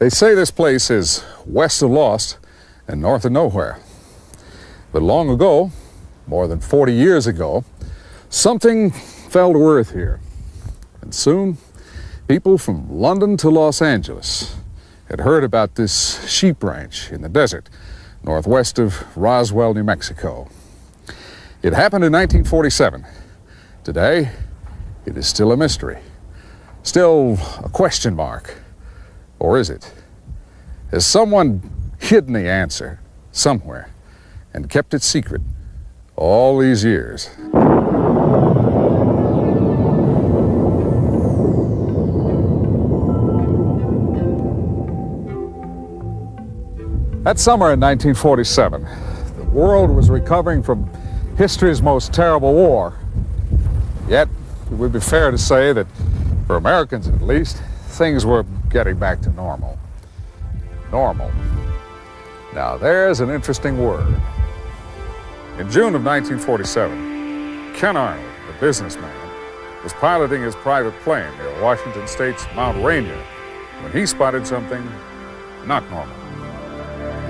They say this place is west of Lost and north of nowhere. But long ago, more than 40 years ago, something fell to earth here. And soon, people from London to Los Angeles had heard about this sheep ranch in the desert northwest of Roswell, New Mexico. It happened in 1947. Today, it is still a mystery, still a question mark. Or is it? Has someone hidden the answer somewhere and kept it secret all these years? That summer in 1947, the world was recovering from history's most terrible war. Yet, it would be fair to say that, for Americans at least, things were getting back to normal. Normal. Now, there's an interesting word. In June of 1947, Ken Arnold, a businessman, was piloting his private plane near Washington State's Mount Rainier when he spotted something not normal.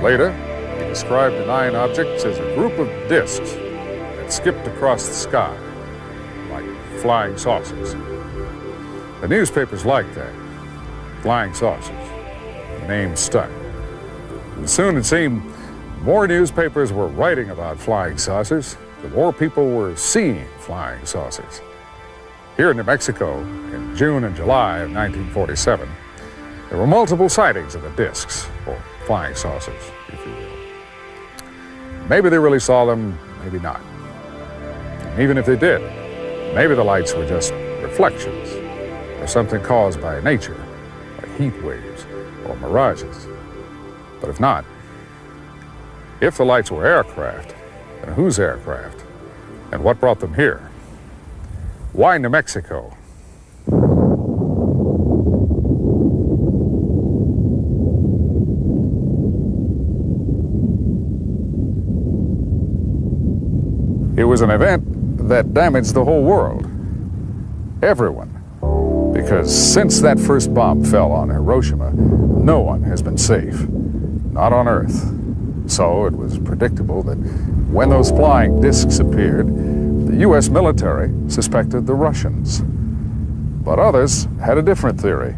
Later, he described the 9 objects as a group of discs that skipped across the sky like flying saucers. The newspapers liked that. Flying saucers. The name stuck. And soon it seemed more newspapers were writing about flying saucers, the more people were seeing flying saucers. Here in New Mexico, in June and July of 1947, there were multiple sightings of the discs, or flying saucers, if you will. Maybe they really saw them, maybe not. And even if they did, maybe the lights were just reflections, or something caused by nature, like heat waves or mirages. But if not, if the lights were aircraft, then whose aircraft? And what brought them here? Why New Mexico? It was an event that damaged the whole world. Everyone. Because since that first bomb fell on Hiroshima, no one has been safe. Not on Earth. So it was predictable that when those flying discs appeared, the U.S. military suspected the Russians. But others had a different theory.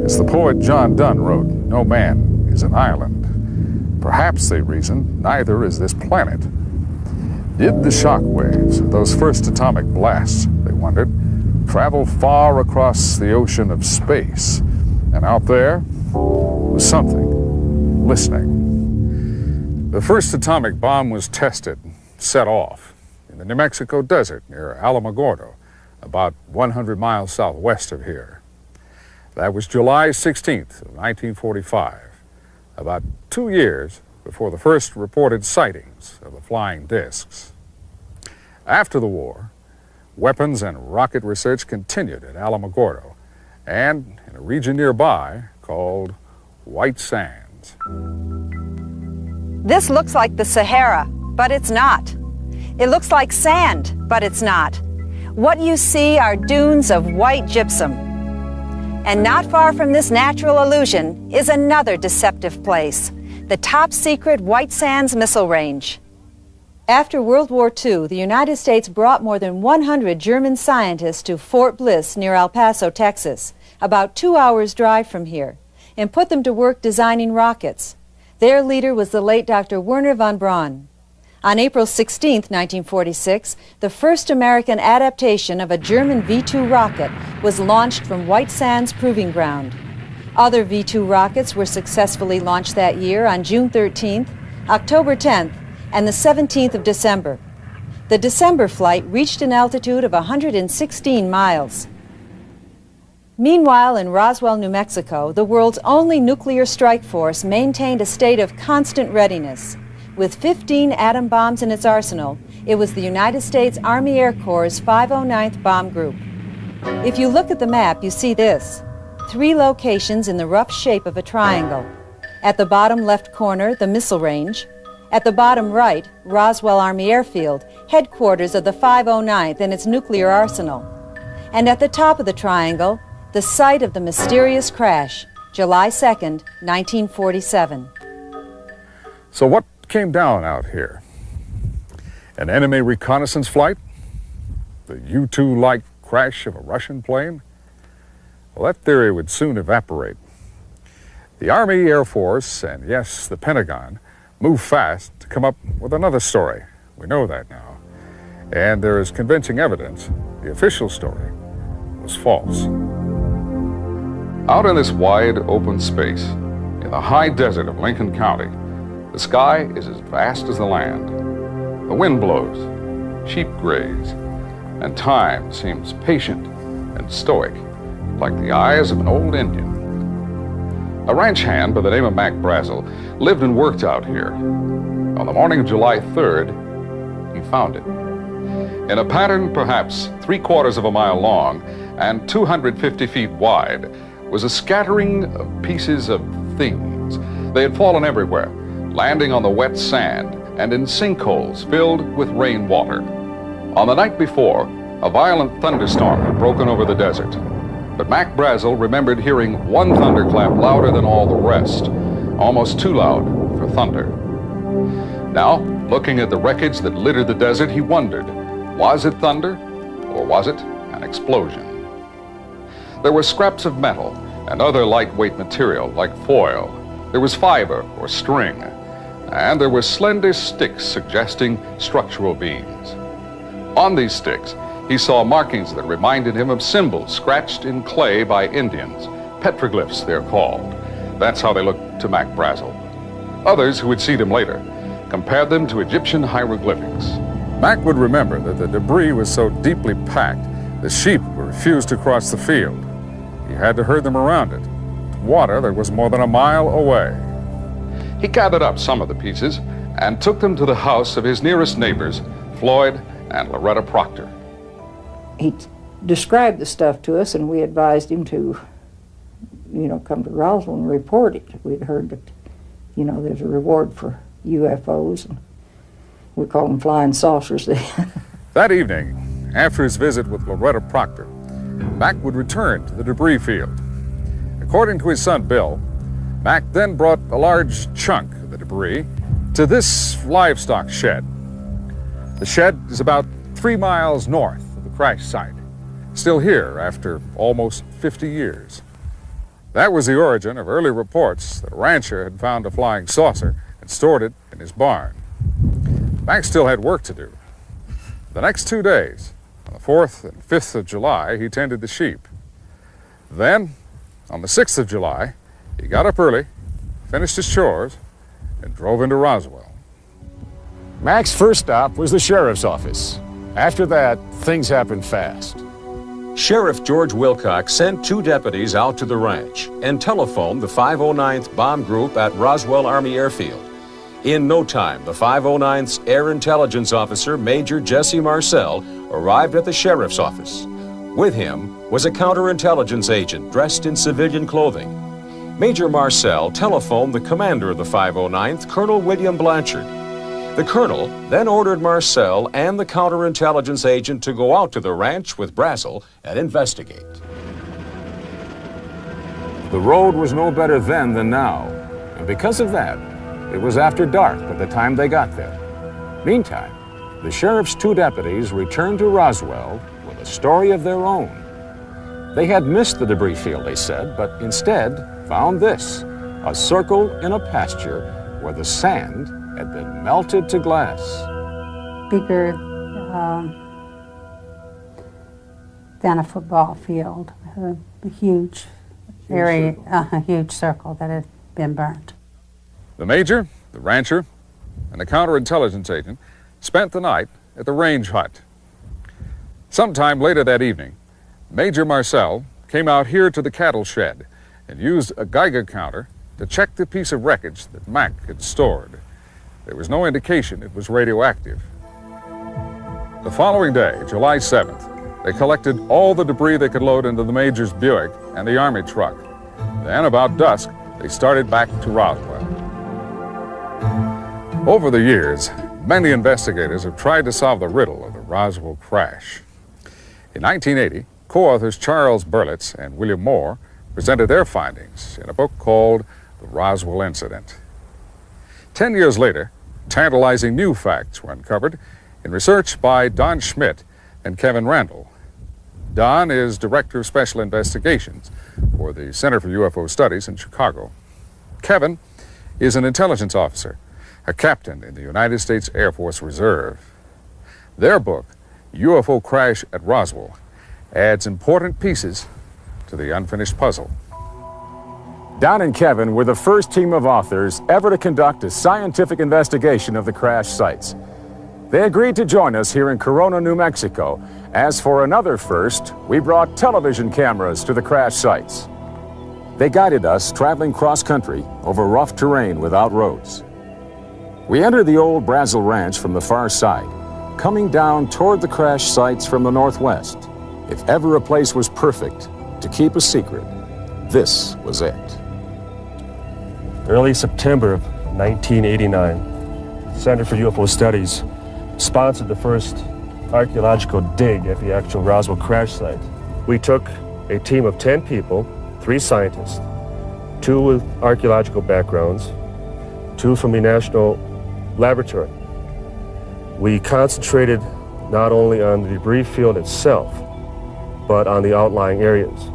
As the poet John Donne wrote, "No man is an island." Perhaps, they reasoned, neither is this planet. Did the shock waves of those first atomic blasts, they wondered, travel far across the ocean of space? And out there was something listening. The first atomic bomb was tested, set off, in the New Mexico desert near Alamogordo, about 100 miles southwest of here. That was July 16th of 1945, about 2 years before the first reported sightings of the flying discs. After the war, weapons and rocket research continued at Alamogordo and in a region nearby called White Sands. This looks like the Sahara, but it's not. It looks like sand, but it's not. What you see are dunes of white gypsum. And not far from this natural illusion is another deceptive place, the top-secret White Sands Missile Range. After World War II, the United States brought more than 100 German scientists to Fort Bliss near El Paso, Texas, about 2 hours' drive from here, and put them to work designing rockets. Their leader was the late Dr. Wernher von Braun. On April 16, 1946, the first American adaptation of a German V-2 rocket was launched from White Sands Proving Ground. Other V-2 rockets were successfully launched that year on June 13th, October 10th, and the 17th of December. The December flight reached an altitude of 116 miles. Meanwhile, in Roswell, New Mexico, the world's only nuclear strike force maintained a state of constant readiness. With 15 atom bombs in its arsenal, it was the United States Army Air Corps' 509th Bomb Group. If you look at the map, you see this: 3 locations in the rough shape of a triangle. At the bottom left corner, the missile range. At the bottom right, Roswell Army Airfield, headquarters of the 509th and its nuclear arsenal. And at the top of the triangle, the site of the mysterious crash, July 2nd, 1947. So what came down out here? An enemy reconnaissance flight? The U-2-like crash of a Russian plane? Well, that theory would soon evaporate. The Army, Air Force, and yes, the Pentagon moved fast to come up with another story. We know that now. And there is convincing evidence the official story was false. Out in this wide open space, in the high desert of Lincoln County, the sky is as vast as the land. The wind blows, sheep graze, and time seems patient and stoic, like the eyes of an old Indian. A ranch hand by the name of Mac Brazel lived and worked out here. On the morning of July 3rd, he found it. In a pattern perhaps 3/4 of a mile long and 250 feet wide was a scattering of pieces of things. They had fallen everywhere, landing on the wet sand and in sinkholes filled with rainwater. On the night before, a violent thunderstorm had broken over the desert. But Mac Brazel remembered hearing one thunderclap louder than all the rest, almost too loud for thunder. Now, looking at the wreckage that littered the desert, he wondered, was it thunder or was it an explosion? There were scraps of metal and other lightweight material like foil. There was fiber or string, and there were slender sticks suggesting structural beams. On these sticks, he saw markings that reminded him of symbols scratched in clay by Indians. Petroglyphs, they're called. That's how they looked to Mac Brazel. Others who would see them later compared them to Egyptian hieroglyphics. Mac would remember that the debris was so deeply packed, the sheep refused to cross the field. He had to herd them around it, water that was more than a mile away. He gathered up some of the pieces and took them to the house of his nearest neighbors, Floyd and Loretta Proctor. He described the stuff to us, and we advised him to, come to Roswell and report it. We'd heard that, there's a reward for UFOs, and we call them flying saucers. That evening, after his visit with Loretta Proctor, Mac would return to the debris field. According to his son Bill, Mac then brought a large chunk of the debris to this livestock shed. The shed is about 3 miles north of the crash site, still here after almost 50 years. That was the origin of early reports that a rancher had found a flying saucer and stored it in his barn. Mac still had work to do. The next 2 days, on the 4th and 5th of July, he tended the sheep. Then, on the 6th of July, he got up early, finished his chores, and drove into Roswell. Mac's first stop was the sheriff's office. After that, things happened fast. Sheriff George Wilcox sent 2 deputies out to the ranch and telephoned the 509th Bomb Group at Roswell Army Airfield. In no time, the 509th's Air Intelligence Officer, Major Jesse Marcel, arrived at the sheriff's office. With him was a counterintelligence agent dressed in civilian clothing. Major Marcel telephoned the commander of the 509th, Colonel William Blanchard. The colonel then ordered Marcel and the counterintelligence agent to go out to the ranch with Brazel and investigate. The road was no better then than now, and because of that, it was after dark by the time they got there. Meantime, the sheriff's 2 deputies returned to Roswell with a story of their own. They had missed the debris field, they said, but instead found this, a circle in a pasture where the sand had been melted to glass. Bigger than a football field, a huge area, a huge circle that had been burnt. The major, the rancher, and the counterintelligence agent spent the night at the range hut. Sometime later that evening, Major Marcel came out here to the cattle shed and used a Geiger counter to check the piece of wreckage that Mac had stored. There was no indication it was radioactive. The following day, July 7th, they collected all the debris they could load into the major's Buick and the Army truck. Then, about dusk, they started back to Roswell. Over the years, many investigators have tried to solve the riddle of the Roswell crash. In 1980, co-authors Charles Berlitz and William Moore presented their findings in a book called The Roswell Incident. 10 years later, tantalizing new facts were uncovered in research by Don Schmidt and Kevin Randall. Don is Director of Special Investigations for the Center for UFO Studies in Chicago. Kevin is an intelligence officer, a captain in the United States Air Force Reserve. Their book, UFO Crash at Roswell, adds important pieces to the unfinished puzzle. Don and Kevin were the first team of authors ever to conduct a scientific investigation of the crash sites. They agreed to join us here in Corona, New Mexico. As for another first, we brought television cameras to the crash sites. They guided us traveling cross-country over rough terrain without roads. We entered the old Brazel Ranch from the far side, coming down toward the crash sites from the northwest. If ever a place was perfect to keep a secret, this was it. Early September of 1989, the Center for UFO Studies sponsored the first archaeological dig at the actual Roswell crash site. We took a team of 10 people, 3 scientists, 2 with archaeological backgrounds, 2 from the National Laboratory. We concentrated not only on the debris field itself, but on the outlying areas.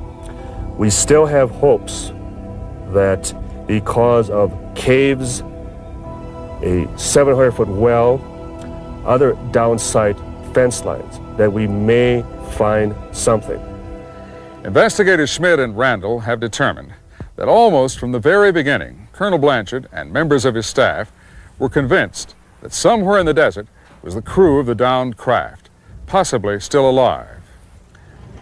We still have hopes that because of caves, a 700-foot well, other downside fence lines, that we may find something. Investigators Schmidt and Randall have determined that almost from the very beginning, Colonel Blanchard and members of his staff were convinced that somewhere in the desert was the crew of the downed craft, possibly still alive.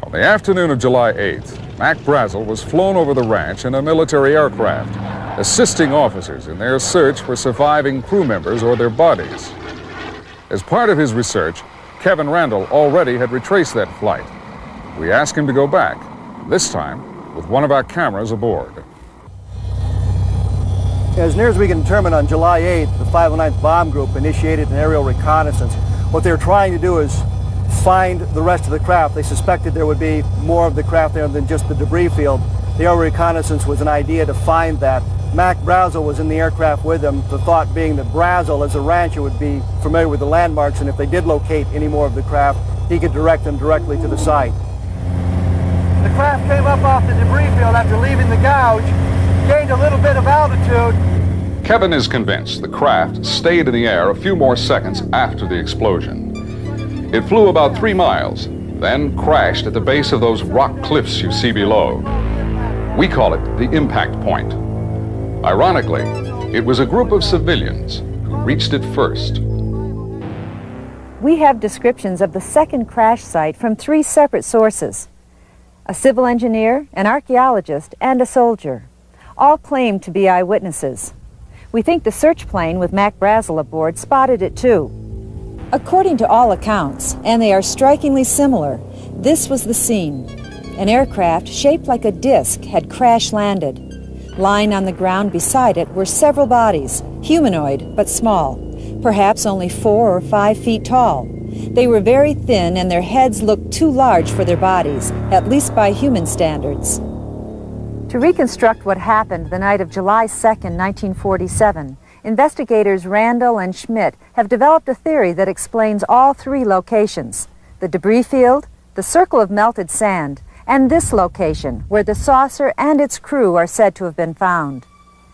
On the afternoon of July 8th, Mac Brazel was flown over the ranch in a military aircraft, assisting officers in their search for surviving crew members or their bodies. As part of his research, Kevin Randall already had retraced that flight. We asked him to go back, this time with one of our cameras aboard. As near as we can determine, on July 8th, the 509th Bomb Group initiated an aerial reconnaissance. What they were trying to do is find the rest of the craft. They suspected there would be more of the craft there than just the debris field. The aerial reconnaissance was an idea to find that. Mac Brazel was in the aircraft with them, the thought being that Brazel, as a rancher, would be familiar with the landmarks, and if they did locate any more of the craft, he could direct them directly to the site. The craft came up off the debris field after leaving the gouge, gained a little bit of altitude. Kevin is convinced the craft stayed in the air a few more seconds after the explosion. It flew about 3 miles, then crashed at the base of those rock cliffs you see below. We call it the impact point. Ironically, it was a group of civilians who reached it first. We have descriptions of the second crash site from 3 separate sources. A civil engineer, an archaeologist, and a soldier. All claimed to be eyewitnesses. We think the search plane with Mac Brazel aboard spotted it too. According to all accounts, and they are strikingly similar, this was the scene. An aircraft shaped like a disc had crash landed. Lying on the ground beside it were several bodies, humanoid but small, perhaps only 4 or 5 feet tall. They were very thin and their heads looked too large for their bodies, at least by human standards. To reconstruct what happened the night of July 2nd, 1947, investigators Randall and Schmidt have developed a theory that explains all 3 locations: the debris field, the circle of melted sand, and this location, where the saucer and its crew are said to have been found.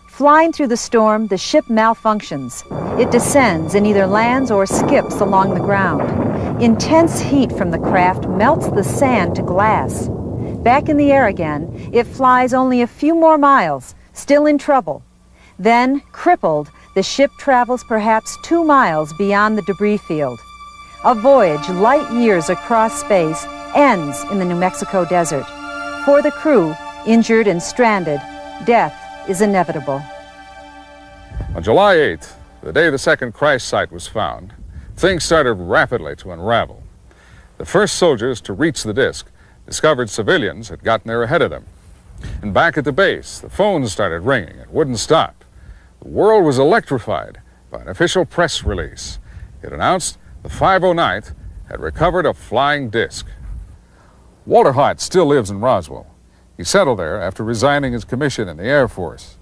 Flying through the storm, the ship malfunctions. It descends and either lands or skips along the ground. Intense heat from the craft melts the sand to glass. Back in the air again, it flies only a few more miles, still in trouble. Then, crippled, the ship travels perhaps 2 miles beyond the debris field. A voyage light years across space ends in the New Mexico desert. For the crew, injured and stranded, death is inevitable. On July 8th, the day the second crash site was found, things started rapidly to unravel. The first soldiers to reach the disk discovered civilians had gotten there ahead of them. And back at the base, the phones started ringing and wouldn't stop. The world was electrified by an official press release. It announced the 509th had recovered a flying disc. Walter Hart still lives in Roswell. He settled there after resigning his commission in the Air Force.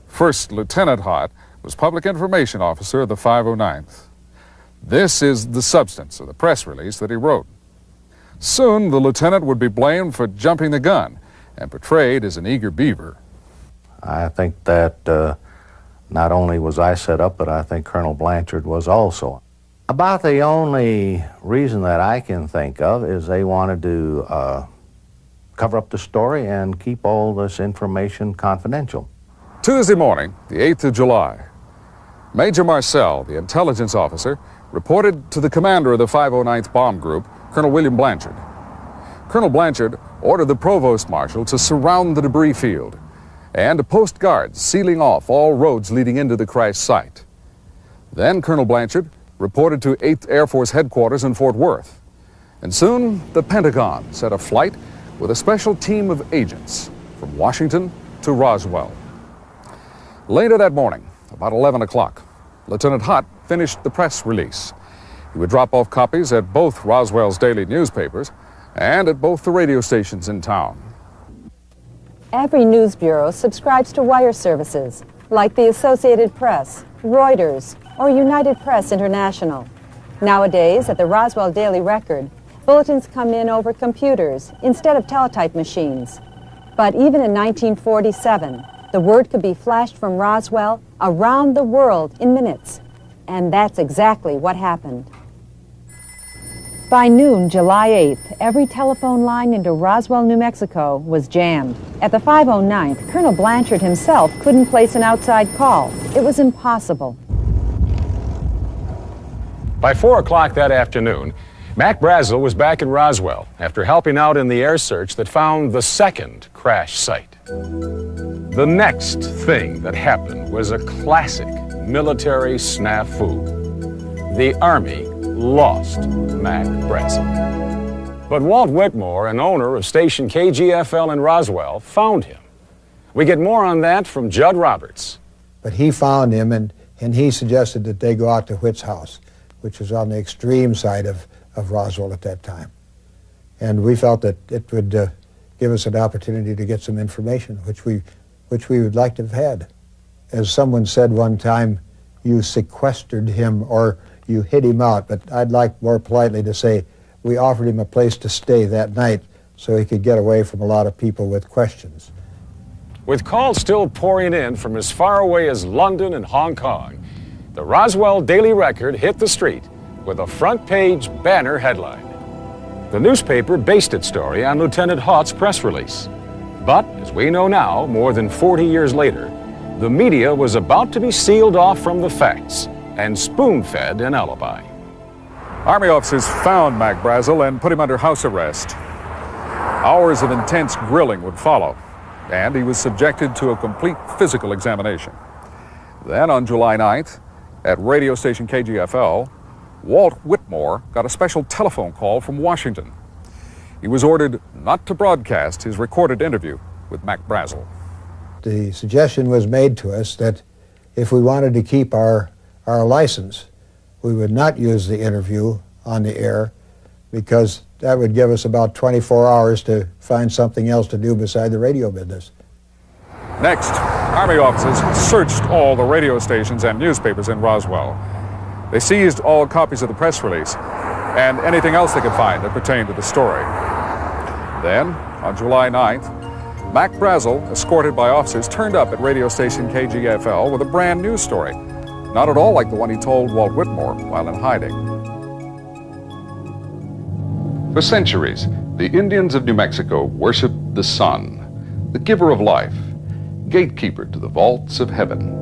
First Lieutenant Hott was Public Information Officer of the 509th. This is the substance of the press release that he wrote. Soon, the lieutenant would be blamed for jumping the gun and portrayed as an eager beaver. I think that not only was I set up, but I think Colonel Blanchard was also. About the only reason that I can think of is they wanted to cover up the story and keep all this information confidential. Tuesday morning, the 8th of July, Major Marcel, the intelligence officer, reported to the commander of the 509th Bomb Group, Colonel William Blanchard. Colonel Blanchard ordered the provost marshal to surround the debris field and to post guards sealing off all roads leading into the crash site. Then Colonel Blanchard reported to 8th Air Force headquarters in Fort Worth. And soon, the Pentagon set a flight with a special team of agents from Washington to Roswell. Later that morning, about 11 o'clock, Lieutenant Hott finished the press release. He would drop off copies at both Roswell's daily newspapers and at both the radio stations in town. Every news bureau subscribes to wire services, like the Associated Press, Reuters, or United Press International. Nowadays, at the Roswell Daily Record, bulletins come in over computers instead of teletype machines. But even in 1947, the word could be flashed from Roswell around the world in minutes. And that's exactly what happened. By noon, July 8th, every telephone line into Roswell, New Mexico was jammed. At the 509th, Colonel Blanchard himself couldn't place an outside call. It was impossible. By 4 o'clock that afternoon, Mac Brazel was back in Roswell after helping out in the air search that found the second crash site. The next thing that happened was a classic military snafu. The Army lost Mac Brazel. But Walt Whitmore, an owner of station KGFL in Roswell, found him. We get more on that from Judd Roberts. But he found him, and he suggested that they go out to Whit's house, which was on the extreme side of Roswell at that time. And we felt that it would give us an opportunity to get some information, which we would like to have had. As someone said one time, you sequestered him or you hid him out, but I'd like more politely to say we offered him a place to stay that night so he could get away from a lot of people with questions. With calls still pouring in from as far away as London and Hong Kong, the Roswell Daily Record hit the street with a front-page banner headline. The newspaper based its story on Lieutenant Hott's press release. But, as we know now, more than 40 years later, the media was about to be sealed off from the facts and spoon-fed an alibi. Army officers found Mac Brazel and put him under house arrest. Hours of intense grilling would follow, and he was subjected to a complete physical examination. Then on July 9th, at radio station KGFL, Walt Whitmore got a special telephone call from Washington. He was ordered not to broadcast his recorded interview with Mac Brazel. The suggestion was made to us that if we wanted to keep our license, we would not use the interview on the air because that would give us about 24 hours to find something else to do beside the radio business. Next, Army officers searched all the radio stations and newspapers in Roswell. They seized all copies of the press release and anything else they could find that pertained to the story. Then, on July 9th, Mac Brazel, escorted by officers, turned up at radio station KGFL with a brand new story, not at all like the one he told Walt Whitmore while in hiding. For centuries, the Indians of New Mexico worshiped the sun, the giver of life, gatekeeper to the vaults of heaven.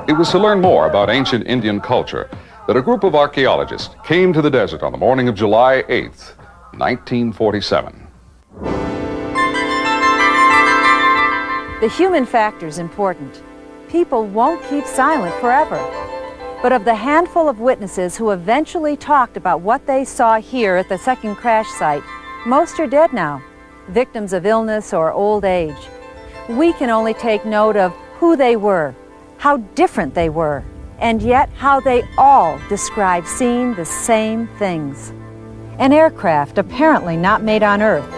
It was to learn more about ancient Indian culture that a group of archaeologists came to the desert on the morning of July 8th, 1947. The human factor is important. People won't keep silent forever. But of the handful of witnesses who eventually talked about what they saw here at the second crash site, most are dead now, victims of illness or old age. We can only take note of who they were, how different they were, and yet how they all describe seeing the same things. An aircraft apparently not made on Earth,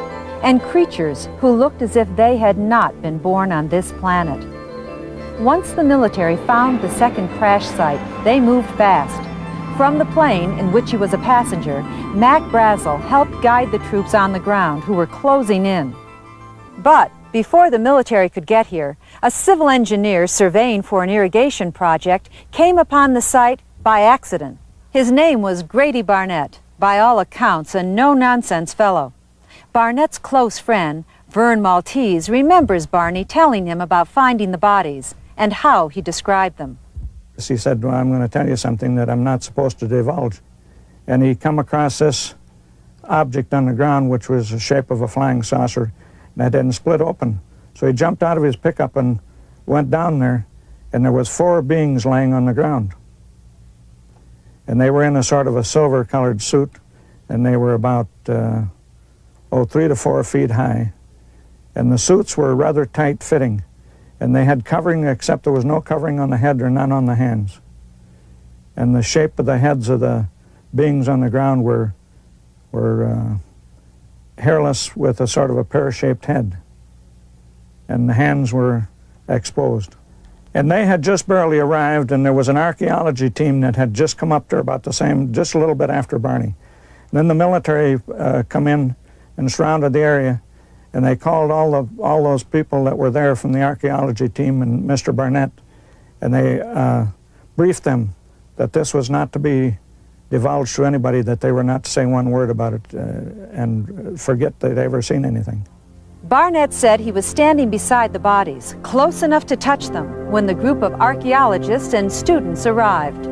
and creatures who looked as if they had not been born on this planet. Once the military found the second crash site, they moved fast. From the plane, in which he was a passenger, Mac Brazel helped guide the troops on the ground who were closing in. But before the military could get here, a civil engineer surveying for an irrigation project came upon the site by accident. His name was Grady Barnett, by all accounts a no-nonsense fellow. Barnett's close friend, Vern Maltese, remembers Barney telling him about finding the bodies and how he described them. He said, well, I'm going to tell you something that I'm not supposed to divulge. And he come across this object on the ground, which was the shape of a flying saucer, and it hadn't split open. So he jumped out of his pickup and went down there, and there was 4 beings laying on the ground. And they were in a sort of a silver-colored suit, and they were about 3 to 4 feet high. And the suits were rather tight-fitting, and they had covering, except there was no covering on the head or none on the hands. And the shape of the heads of the beings on the ground were hairless with a sort of a pear-shaped head. And the hands were exposed. And they had just barely arrived, and there was an archaeology team that had just come up there about the same, just a little bit after Barney. And then the military come in and surrounded the area, and they called all those people that were there from the archaeology team and Mr. Barnett, and they briefed them that this was not to be divulged to anybody, that they were not to say one word about it and forget they'd ever seen anything. Barnett said he was standing beside the bodies, close enough to touch them, when the group of archaeologists and students arrived.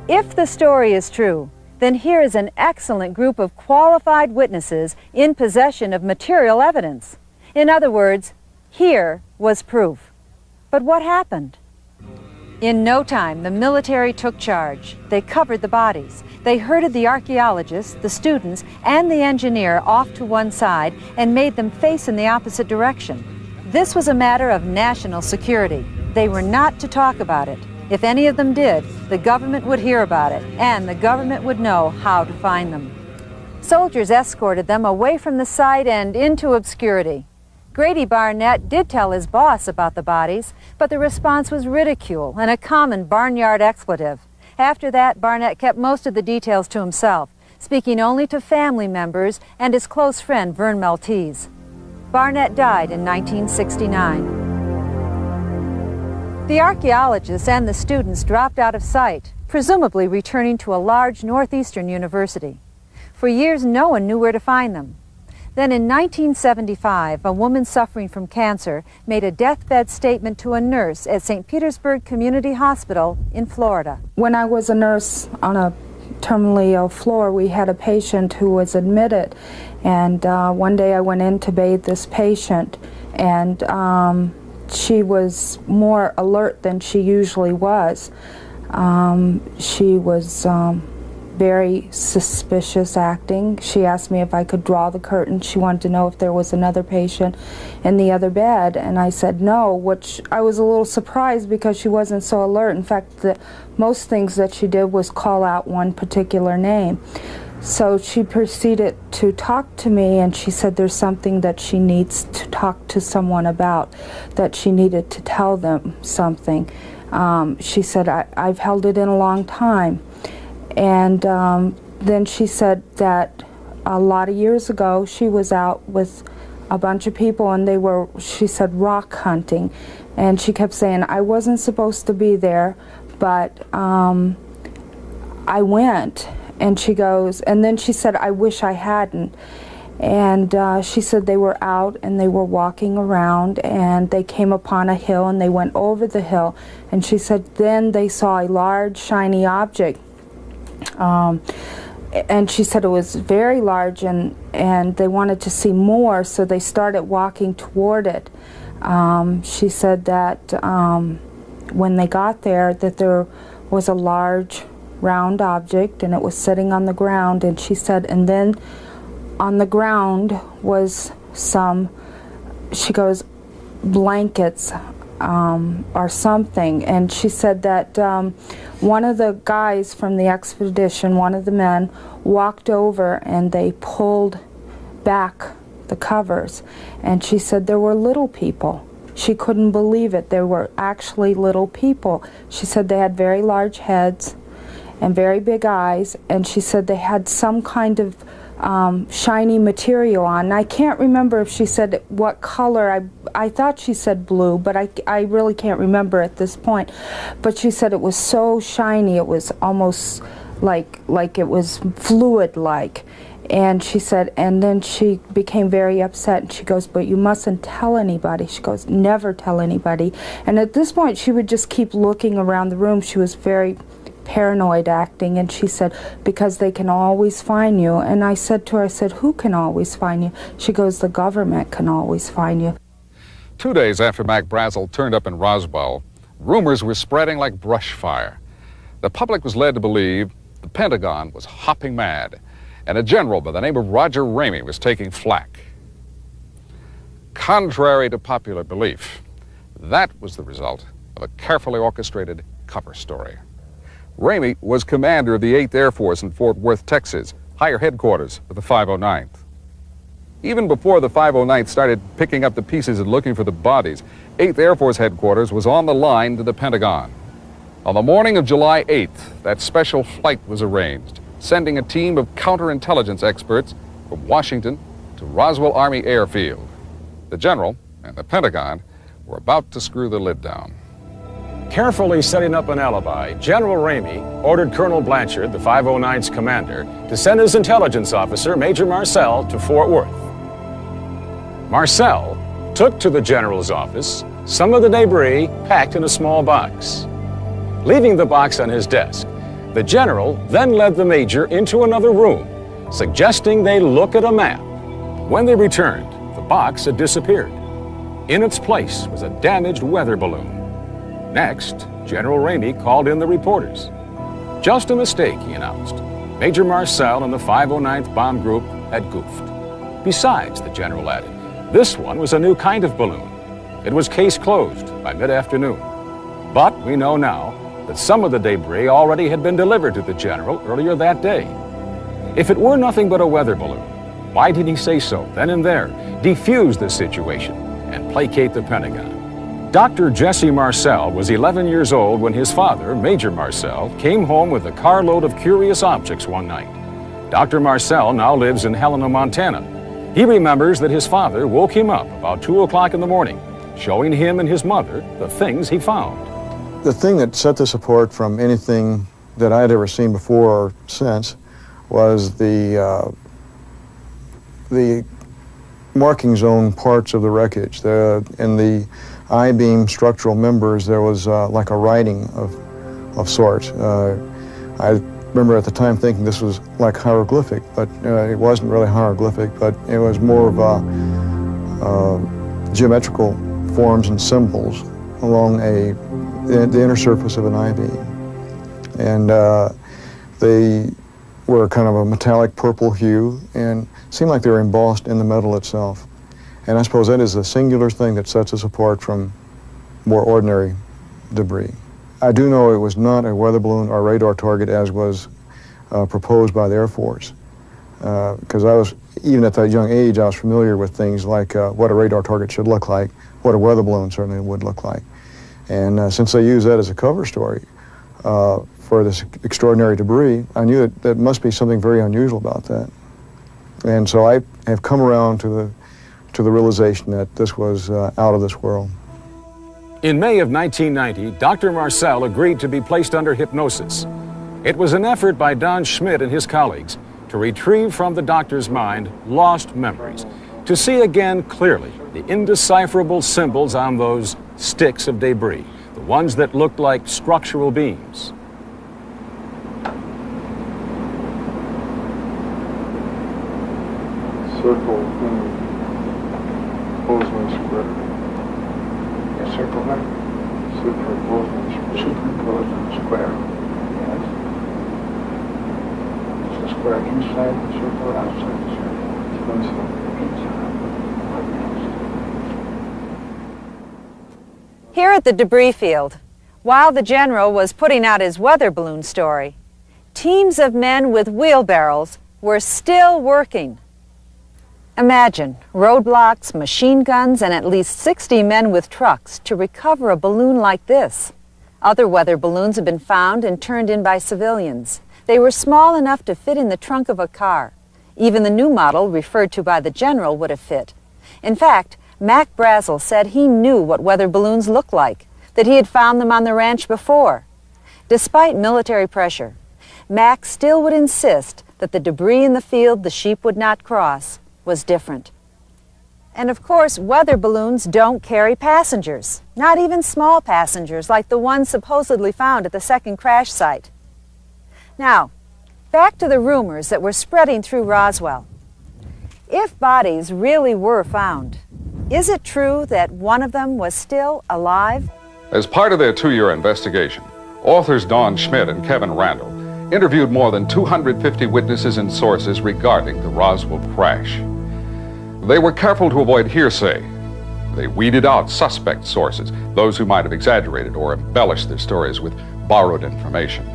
If the story is true, then here is an excellent group of qualified witnesses in possession of material evidence. In other words, here was proof. But what happened? In no time, the military took charge. They covered the bodies. They herded the archaeologists, the students, and the engineer off to one side and made them face in the opposite direction. This was a matter of national security. They were not to talk about it. If any of them did, the government would hear about it, and the government would know how to find them. Soldiers escorted them away from the site and into obscurity. Grady Barnett did tell his boss about the bodies, but the response was ridicule and a common barnyard expletive. After that, Barnett kept most of the details to himself, speaking only to family members and his close friend Vern Maltese. Barnett died in 1969. The archaeologists and the students dropped out of sight, presumably returning to a large northeastern university. For years, no one knew where to find them. Then in 1975, a woman suffering from cancer made a deathbed statement to a nurse at St. Petersburg Community Hospital in Florida. When I was a nurse on a terminally ill floor, we had a patient who was admitted, and one day I went in to bathe this patient, and she was more alert than she usually was. She was very suspicious acting. She asked me if I could draw the curtain. She wanted to know if there was another patient in the other bed, and I said no, which I was a little surprised because she wasn't so alert. In fact, most things that she did was call out one particular name. So she proceeded to talk to me, and she said there's something that she needs to talk to someone about, that she needed to tell them something. She said, I've held it in a long time. And then she said that a lot of years ago she was out with a bunch of people, and they were, she said, rock hunting. And she kept saying, I wasn't supposed to be there, but I went. And she goes, and then she said, I wish I hadn't. And she said they were out and they were walking around, and they came upon a hill and they went over the hill. And she said then they saw a large shiny object. And she said it was very large, and they wanted to see more, so they started walking toward it. She said that when they got there, that there was a large round object, and it was sitting on the ground. And she said, and then on the ground was some, she goes, blankets or something. And she said that one of the guys from the expedition, one of the men, walked over and they pulled back the covers. And she said there were little people. She couldn't believe it. There were actually little people. She said they had very large heads and very big eyes, and she said they had some kind of shiny material on. And I can't remember if she said what color. I thought she said blue, but I really can't remember at this point. But she said it was so shiny, it was almost like it was fluid-like. And she said, and then she became very upset, and she goes, but you mustn't tell anybody. She goes, never tell anybody. And at this point, she would just keep looking around the room. She was very paranoid acting, and she said, because they can always find you. And I said to her, I said, who can always find you? She goes, the government can always find you. 2 days after Mac Brazel turned up in Roswell, rumors were spreading like brush fire. The public was led to believe the Pentagon was hopping mad, and a general by the name of Roger Ramey was taking flack. Contrary to popular belief, that was the result of a carefully orchestrated cover story. Ramey was commander of the 8th Air Force in Fort Worth, Texas, higher headquarters of the 509th. Even before the 509th started picking up the pieces and looking for the bodies, 8th Air Force headquarters was on the line to the Pentagon. On the morning of July 8th, that special flight was arranged, sending a team of counterintelligence experts from Washington to Roswell Army Airfield. The general and the Pentagon were about to screw the lid down. Carefully setting up an alibi, General Ramey ordered Colonel Blanchard, the 509th's commander, to send his intelligence officer, Major Marcel, to Fort Worth. Marcel took to the general's office some of the debris packed in a small box. Leaving the box on his desk, the general then led the major into another room, suggesting they look at a map. When they returned, the box had disappeared. In its place was a damaged weather balloon. Next, General Ramey called in the reporters. Just a mistake, he announced. Major Marcel and the 509th Bomb Group had goofed. Besides, the general added, this one was a new kind of balloon. It was case closed by mid-afternoon. But we know now that some of the debris already had been delivered to the general earlier that day. If it were nothing but a weather balloon, why did he say so then and there, defuse the situation, and placate the Pentagon? Dr. Jesse Marcel was 11 years old when his father, Major Marcel, came home with a carload of curious objects one night. Dr. Marcel now lives in Helena, Montana. He remembers that his father woke him up about 2 o'clock in the morning, showing him and his mother the things he found. The thing that set this apart from anything that I had ever seen before or since was the marking zone parts of the wreckage. In the I-beam structural members, there was like a writing of sorts. I remember at the time thinking this was like hieroglyphic, but it wasn't really hieroglyphic, but it was more of geometrical forms and symbols along the inner surface of an I-beam. And they were kind of a metallic purple hue and seemed like they were embossed in the metal itself. And I suppose that is a singular thing that sets us apart from more ordinary debris. I do know it was not a weather balloon or radar target as was proposed by the Air Force. Because even at that young age, I was familiar with things like what a radar target should look like, what a weather balloon certainly would look like. And since they used that as a cover story for this extraordinary debris, I knew that there must be something very unusual about that. And so I have come around to the realization that this was out of this world. In May of 1990, Dr. Marcel agreed to be placed under hypnosis. It was an effort by Don Schmidt and his colleagues to retrieve from the doctor's mind lost memories, to see again clearly the indecipherable symbols on those sticks of debris, the ones that looked like structural beams. Circle Bozeman square. Yeah, circle what? Super Bozeman square. Yes. Is the square inside the circle or outside the circle? Inside. Here at the debris field, while the general was putting out his weather balloon story, teams of men with wheelbarrows were still working. Imagine roadblocks, machine guns, and at least 60 men with trucks to recover a balloon like this. Other weather balloons have been found and turned in by civilians. They were small enough to fit in the trunk of a car. Even the new model referred to by the general would have fit. In fact, Mac Brazel said he knew what weather balloons looked like, that he had found them on the ranch before. Despite military pressure, Mac still would insist that the debris in the field the sheep would not cross was different. And of course, weather balloons don't carry passengers, not even small passengers like the ones supposedly found at the second crash site. Now, back to the rumors that were spreading through Roswell. If bodies really were found, is it true that one of them was still alive? As part of their 2-year investigation, authors Don Schmidt and Kevin Randall interviewed more than 250 witnesses and sources regarding the Roswell crash. They were careful to avoid hearsay. They weeded out suspect sources, those who might have exaggerated or embellished their stories with borrowed information.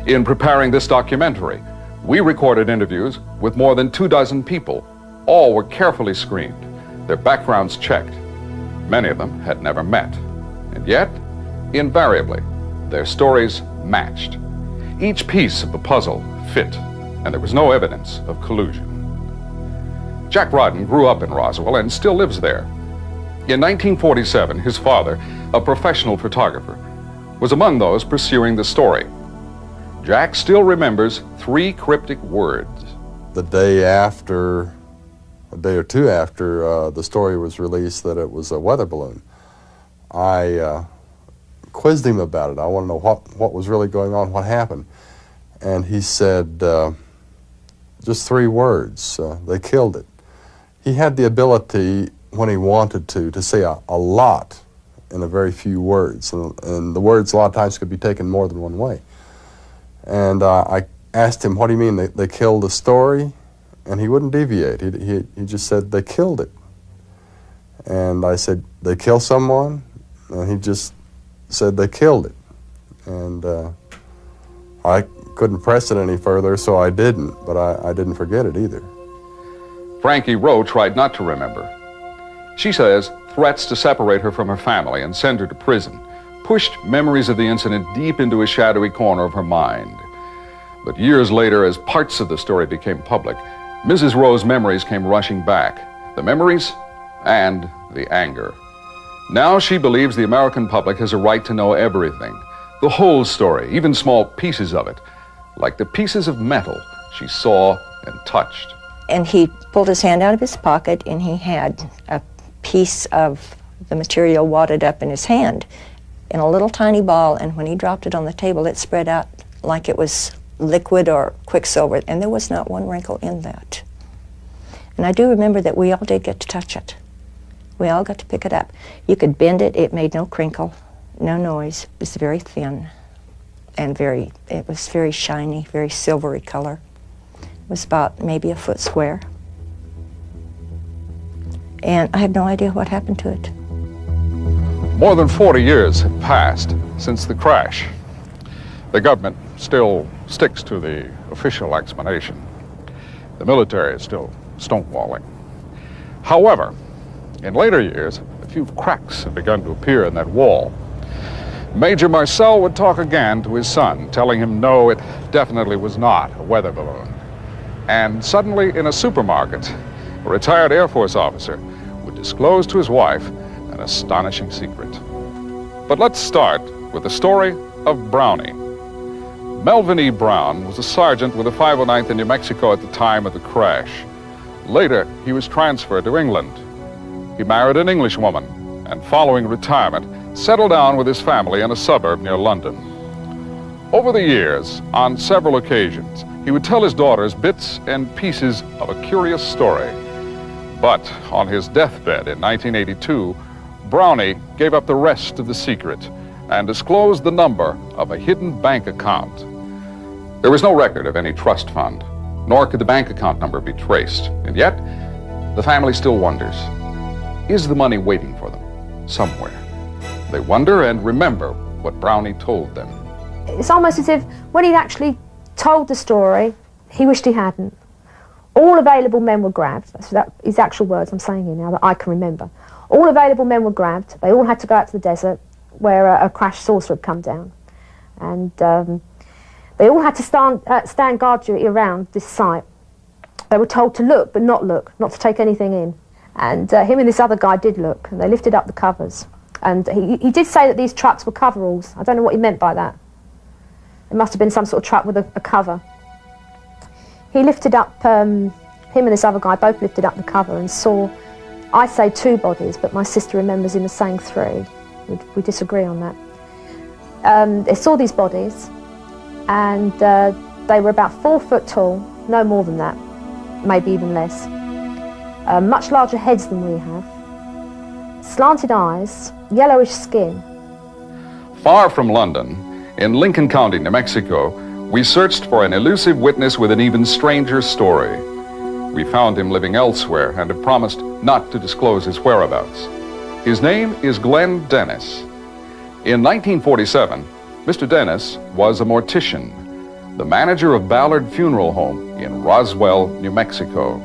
In preparing this documentary, we recorded interviews with more than 24 people. All were carefully screened, their backgrounds checked. Many of them had never met. And yet, invariably, their stories matched. Each piece of the puzzle fit, and there was no evidence of collusion. Jack Rodden grew up in Roswell and still lives there. In 1947, his father, a professional photographer, was among those pursuing the story. Jack still remembers 3 cryptic words. The day after, a day or two after the story was released that it was a weather balloon, I quizzed him about it. I want to know what was really going on, what happened. And he said, just 3 words, they killed it. He had the ability, when he wanted to say a lot in a very few words. And the words a lot of times could be taken more than one way. And I asked him, what do you mean, they killed the story? And he wouldn't deviate. He just said, they killed it. And I said, they kill someone? And he just said, they killed it. And I couldn't press it any further, so I didn't, but I didn't forget it either. Frankie Rowe tried not to remember. She says threats to separate her from her family and send her to prison pushed memories of the incident deep into a shadowy corner of her mind. But years later, as parts of the story became public, Mrs. Rowe's memories came rushing back. The memories and the anger. Now she believes the American public has a right to know everything, the whole story, even small pieces of it, like the pieces of metal she saw and touched. And he pulled his hand out of his pocket and he had a piece of the material wadded up in his hand in a little tiny ball, and when he dropped it on the table, it spread out like it was liquid or quicksilver, and there was not one wrinkle in that. And I do remember that we all did get to touch it. We all got to pick it up. You could bend it, it made no crinkle, no noise. It was very thin and it was very shiny, very silvery color. It was about maybe a foot square. And I have no idea what happened to it. More than 40 years have passed since the crash. The government still sticks to the official explanation. The military is still stonewalling. However, in later years, a few cracks have begun to appear in that wall. Major Marcel would talk again to his son, telling him no, it definitely was not a weather balloon. And suddenly, in a supermarket, a retired Air Force officer would disclose to his wife an astonishing secret. But let's start with the story of Brownie. Melvin E. Brown was a sergeant with the 509th in New Mexico at the time of the crash. Later, he was transferred to England. He married an English woman, and following retirement, settled down with his family in a suburb near London. Over the years, on several occasions, he would tell his daughters bits and pieces of a curious story. But on his deathbed in 1982, Brownie gave up the rest of the secret and disclosed the number of a hidden bank account. There was no record of any trust fund, nor could the bank account number be traced. And yet, the family still wonders, is the money waiting for them somewhere? They wonder and remember what Brownie told them. It's almost as if when he'd actually told the story, he wished he hadn't. All available men were grabbed. That's his actual words I'm saying here now that I can remember. All available men were grabbed. They all had to go out to the desert where a crashed saucer had come down. And they all had to stand guard duty around this site. They were told to look, but not look, not to take anything in. And him and this other guy did look, and they lifted up the covers. And he did say that these trucks were coveralls. I don't know what he meant by that. It must have been some sort of truck with a cover. He lifted up, him and this other guy both lifted up the cover and saw, I say 2 bodies, but my sister remembers him as saying 3. We disagree on that. They saw these bodies, and they were about 4 foot tall, no more than that, maybe even less. Much larger heads than we have, slanted eyes, yellowish skin. Far from London, in Lincoln County, New Mexico, we searched for an elusive witness with an even stranger story. We found him living elsewhere and have promised not to disclose his whereabouts. His name is Glenn Dennis. In 1947, Mr. Dennis was a mortician, the manager of Ballard Funeral Home in Roswell, New Mexico.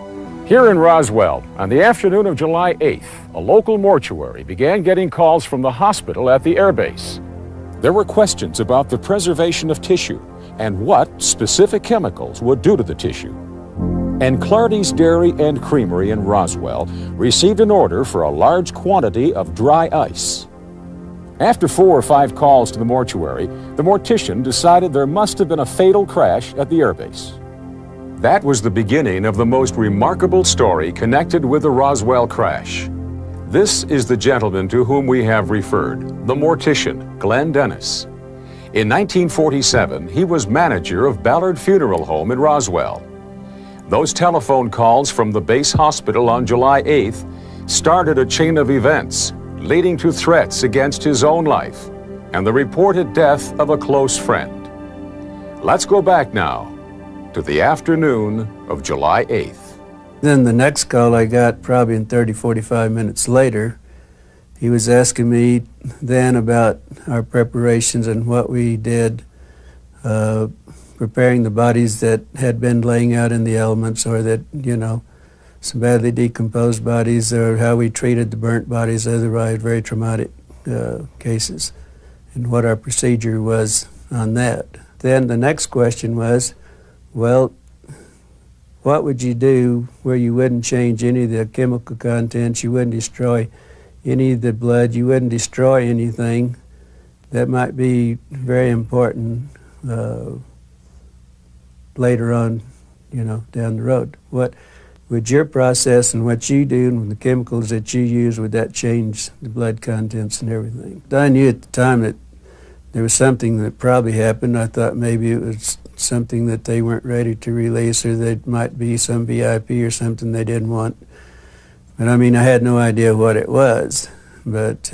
Here in Roswell, on the afternoon of July 8th, a local mortuary began getting calls from the hospital at the airbase. There were questions about the preservation of tissue and what specific chemicals would do to the tissue. And Clardy's Dairy and Creamery in Roswell received an order for a large quantity of dry ice. After 4 or 5 calls to the mortuary, the mortician decided there must have been a fatal crash at the airbase. That was the beginning of the most remarkable story connected with the Roswell crash. This is the gentleman to whom we have referred, the mortician, Glenn Dennis. In 1947, he was manager of Ballard Funeral Home in Roswell. Those telephone calls from the base hospital on July 8th started a chain of events leading to threats against his own life and the reported death of a close friend. Let's go back now to the afternoon of July 8th. Then the next call I got probably in 30, 45 minutes later, he was asking me then about our preparations and what we did preparing the bodies that had been laying out in the elements, or that, you know, some badly decomposed bodies, or how we treated the burnt bodies, otherwise very traumatic cases, and what our procedure was on that. Then the next question was, well, what would you do where you wouldn't change any of the chemical contents, you wouldn't destroy any of the blood, you wouldn't destroy anything that might be very important later on, you know, down the road? What would your process and what you do and the chemicals that you use, would that change the blood contents and everything? I knew at the time that there was something that probably happened. I thought maybe it was something that they weren't ready to release, or there might be some VIP or something they didn't want. But I mean, I had no idea what it was. But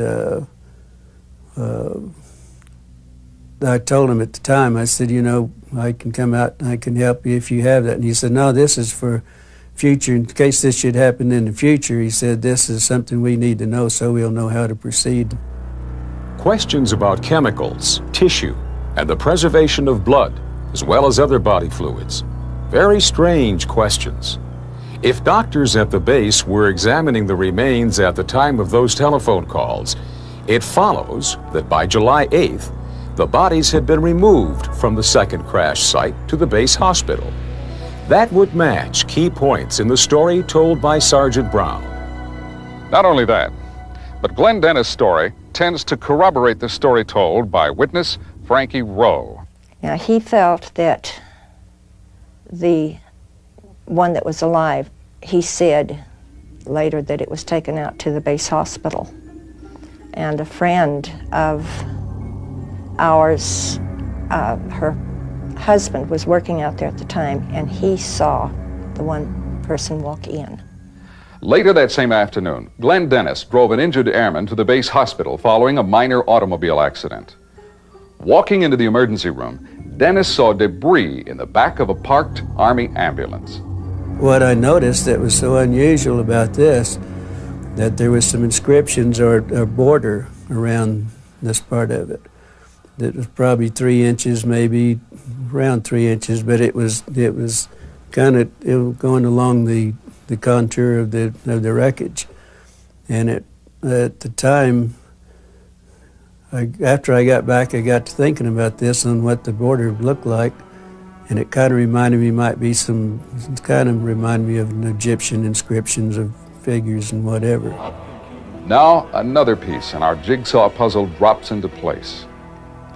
I told him at the time, I said, you know, I can come out and I can help you if you have that. And he said, no, this is for future, in case this should happen in the future. He said, this is something we need to know so we'll know how to proceed. Questions about chemicals, tissue, and the preservation of blood, as well as other body fluids. Very strange questions. If doctors at the base were examining the remains at the time of those telephone calls, it follows that by July 8th, the bodies had been removed from the second crash site to the base hospital. That would match key points in the story told by Sergeant Brown. Not only that, but Glenn Dennis' story tends to corroborate the story told by witness Frankie Rowe. Now, he felt that the one that was alive, he said later that it was taken out to the base hospital. And a friend of ours, her husband was working out there at the time, and he saw the one person walk in. Later that same afternoon, Glenn Dennis drove an injured airman to the base hospital following a minor automobile accident. Walking into the emergency room, Dennis saw debris in the back of a parked Army ambulance. What I noticed that was so unusual about this, that there was some inscriptions or border around this part of it. It was probably 3 inches, maybe around 3 inches, but it was kind of going along the contour of the wreckage. And at the time, after I got back, I got to thinking about this and what the border looked like, and it kind of reminded me of an Egyptian inscriptions of figures and whatever. Now another piece in our jigsaw puzzle drops into place.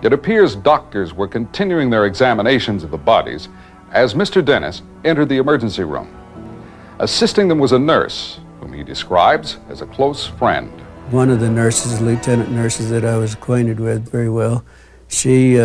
It appears doctors were continuing their examinations of the bodies as Mr. Dennis entered the emergency room. Assisting them was a nurse, whom he describes as a close friend. One of the nurses, lieutenant nurses that I was acquainted with very well, she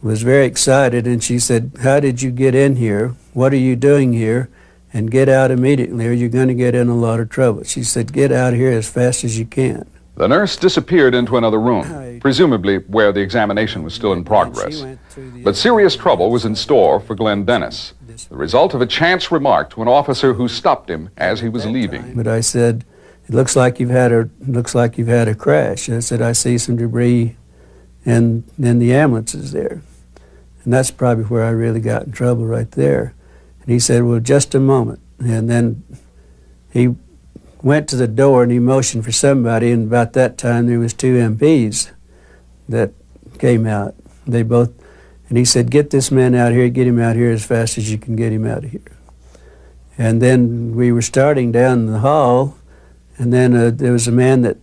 was very excited, and she said, "How did you get in here? What are you doing here? And get out immediately or you're going to get in a lot of trouble." She said, "Get out of here as fast as you can." The nurse disappeared into another room, presumably where the examination was still in progress. But serious trouble was in store for Glenn Dennis, the result of a chance remark to an officer who stopped him as he was leaving. But I said, "It looks like you've had a crash." I said, "I see some debris and then the ambulance is there." And that's probably where I really got in trouble right there. And he said, "Well, just a moment." And then he went to the door and he motioned for somebody, and about that time there was 2 MPs that came out. And he said, "Get this man out here, get him out here as fast as you can get him out of here." And then we were starting down the hall, and then there was a man that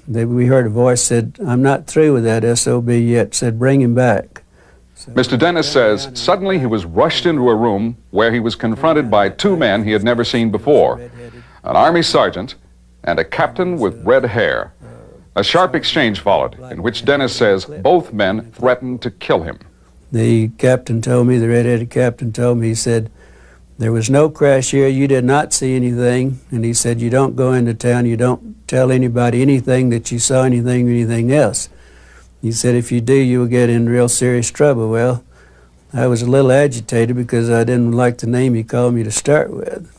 we heard a voice said, "I'm not through with that SOB yet," said, "Bring him back." Mr. Dennis says suddenly he was rushed into a room where he was confronted by 2 men he had never seen before, an Army sergeant and a captain with red hair. A sharp exchange followed, in which Dennis says both men threatened to kill him. The captain told me, the red-headed captain told me, he said, "There was no crash here, you did not see anything," and he said, "You don't go into town, you don't tell anybody anything that you saw anything or anything else. He said, if you do, you will get in real serious trouble." Well, I was a little agitated because I didn't like the name he called me to start with.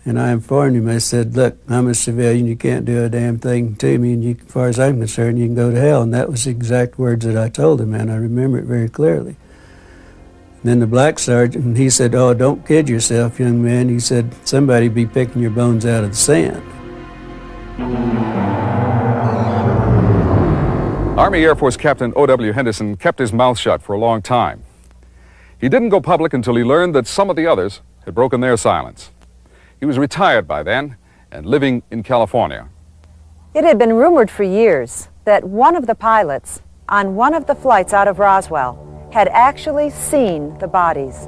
And I informed him, I said, "Look, I'm a civilian, you can't do a damn thing to me, and as far as I'm concerned, you can go to hell." And that was the exact words that I told him, and I remember it very clearly. And then the black sergeant, he said, "Oh, don't kid yourself, young man." He said, "Somebody be picking your bones out of the sand." Army Air Force Captain O.W. Henderson kept his mouth shut for a long time. He didn't go public until he learned that some of the others had broken their silence. He was retired by then and living in California. It had been rumored for years that one of the pilots on one of the flights out of Roswell had actually seen the bodies.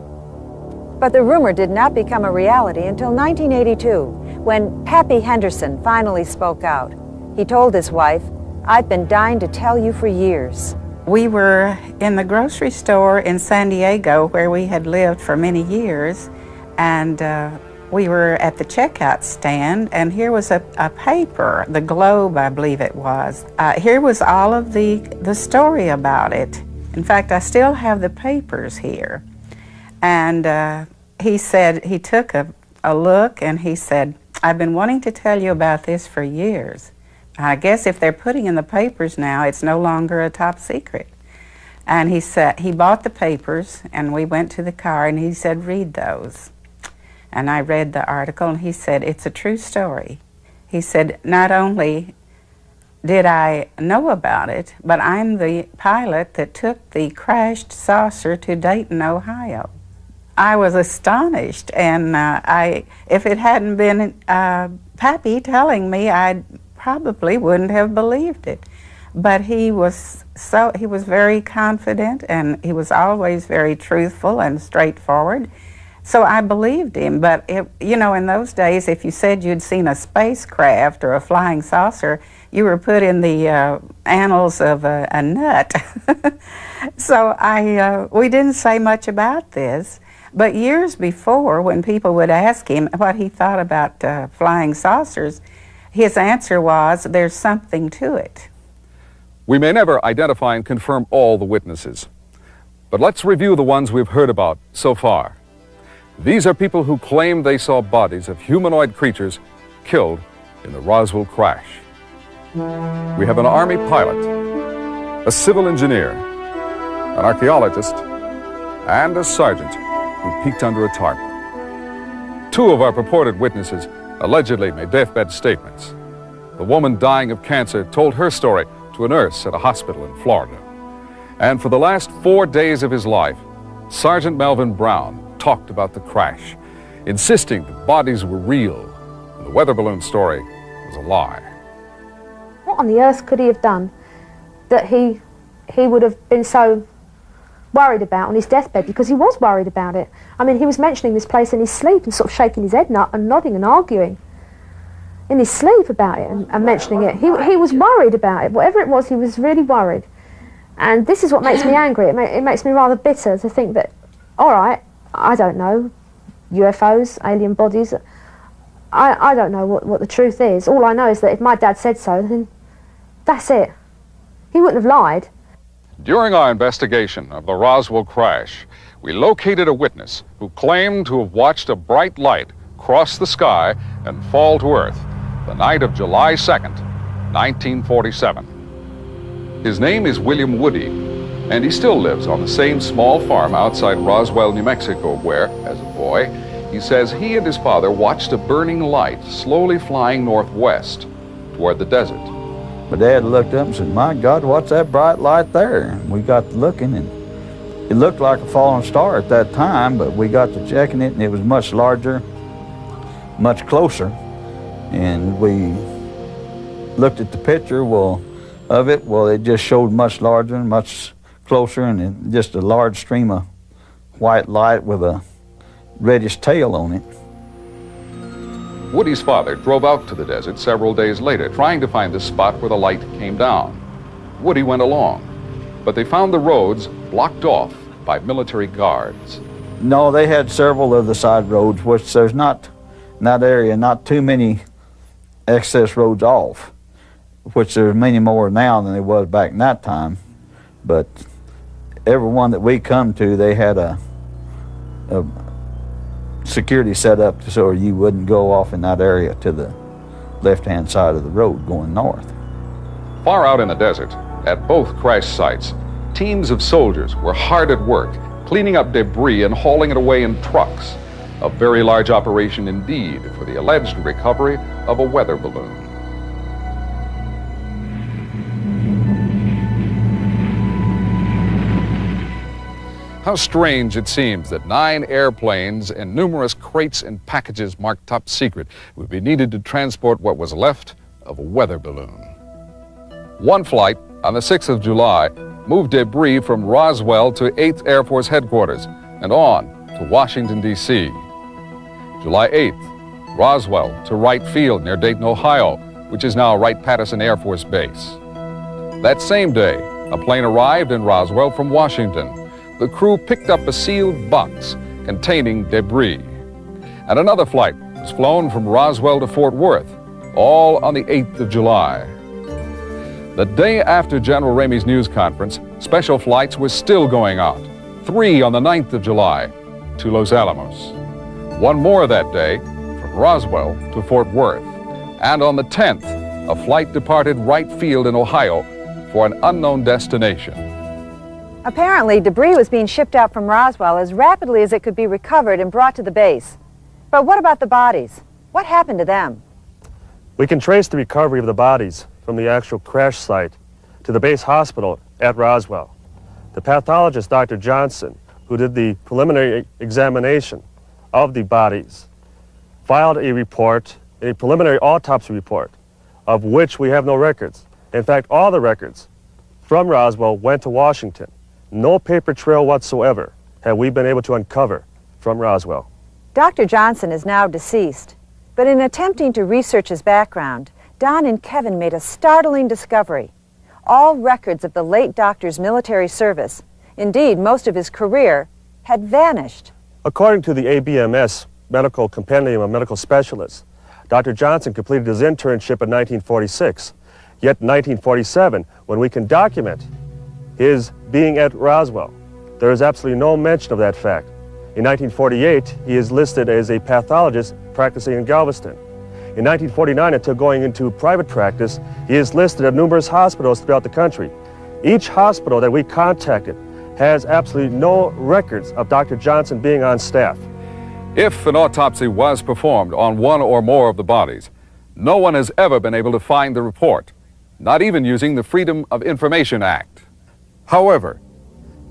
But the rumor did not become a reality until 1982, when Pappy Henderson finally spoke out. He told his wife, "I've been dying to tell you for years." We were in the grocery store in San Diego where we had lived for many years, and we were at the checkout stand, and here was a paper, the Globe, I believe it was. Here was all of the story about it. In fact, I still have the papers here. And he said, he took a look and he said, "I've been wanting to tell you about this for years. I guess if they're putting in the papers now, it's no longer a top secret." And he said, he bought the papers, and we went to the car, and he said, "Read those." And I read the article, and he said, "It's a true story." He said, "Not only did I know about it, but I'm the pilot that took the crashed saucer to Dayton, Ohio." I was astonished, and if it hadn't been Pappy telling me, I probably wouldn't have believed it. But he was very confident, and he was always very truthful and straightforward. So I believed him. But you know, in those days, if you said you'd seen a spacecraft or a flying saucer, you were put in the annals of a nut. So we didn't say much about this. But years before, when people would ask him what he thought about flying saucers, his answer was, "There's something to it." We may never identify and confirm all the witnesses, but let's review the ones we've heard about so far. These are people who claim they saw bodies of humanoid creatures killed in the Roswell crash. We have an Army pilot, a civil engineer, an archaeologist, and a sergeant who peeked under a tarp. Two of our purported witnesses allegedly made deathbed statements. The woman dying of cancer told her story to a nurse at a hospital in Florida. And for the last 4 days of his life, Sergeant Melvin Brown talked about the crash, insisting the bodies were real and the weather balloon story was a lie. What on the earth could he have done that he would have been so worried about on his deathbed? Because he was worried about it. I mean, he was mentioning this place in his sleep and sort of shaking his head and nodding and arguing in his sleep about it and mentioning it. He was worried about it. Whatever it was, he was really worried. And this is what makes me angry. It makes me rather bitter to think that, all right, I don't know, UFOs, alien bodies, I don't know what the truth is. All I know is that if my dad said so, then that's it. He wouldn't have lied. During our investigation of the Roswell crash, we located a witness who claimed to have watched a bright light cross the sky and fall to Earth the night of July 2nd, 1947. His name is William Woody, and he still lives on the same small farm outside Roswell, New Mexico, where, as a boy, he says he and his father watched a burning light slowly flying northwest toward the desert. My dad looked up and said, "My God, what's that bright light there?" And we got to looking, and it looked like a falling star at that time, but we got to checking it, and it was much larger, much closer. And we looked at the picture of it. Well, it just showed much larger and much closer, and just a large stream of white light with a reddish tail on it. Woody's father drove out to the desert several days later, trying to find the spot where the light came down. Woody went along, but they found the roads blocked off by military guards. No, they had several of the side roads, which there's not, in that area, not too many access roads off, which there's many more now than there was back in that time. But every one that we come to, they had a security set up so you wouldn't go off in that area to the left-hand side of the road going north. Far out in the desert, at both crash sites, teams of soldiers were hard at work, cleaning up debris and hauling it away in trucks. A very large operation indeed for the alleged recovery of a weather balloon. How strange it seems that 9 airplanes and numerous crates and packages marked top secret would be needed to transport what was left of a weather balloon. One flight on the 6th of July moved debris from Roswell to 8th Air Force Headquarters and on to Washington, D.C. July 8th, Roswell to Wright Field near Dayton, Ohio, which is now Wright-Patterson Air Force Base. That same day, a plane arrived in Roswell from Washington. The crew picked up a sealed box containing debris. And another flight was flown from Roswell to Fort Worth, all on the 8th of July. The day after General Ramey's news conference, special flights were still going out. 3 on the 9th of July to Los Alamos. 1 more that day from Roswell to Fort Worth. And on the 10th, a flight departed Wright Field in Ohio for an unknown destination. Apparently, debris was being shipped out from Roswell as rapidly as it could be recovered and brought to the base. But what about the bodies? What happened to them? We can trace the recovery of the bodies from the actual crash site to the base hospital at Roswell. The pathologist, Dr. Johnson, who did the preliminary examination of the bodies, filed a report, a preliminary autopsy report, of which we have no records. In fact, all the records from Roswell went to Washington. No paper trail whatsoever have we been able to uncover from Roswell. Dr. Johnson is now deceased, but in attempting to research his background, Don and Kevin made a startling discovery. All records of the late doctor's military service, indeed most of his career, had vanished. According to the ABMS Medical Compendium of Medical Specialists, Dr. Johnson completed his internship in 1946. Yet in 1947, when we can document his being at Roswell, there is absolutely no mention of that fact. In 1948, he is listed as a pathologist practicing in Galveston. In 1949, until going into private practice, he is listed at numerous hospitals throughout the country. Each hospital that we contacted has absolutely no records of Dr. Johnson being on staff. If an autopsy was performed on one or more of the bodies, no one has ever been able to find the report, not even using the Freedom of Information Act. However,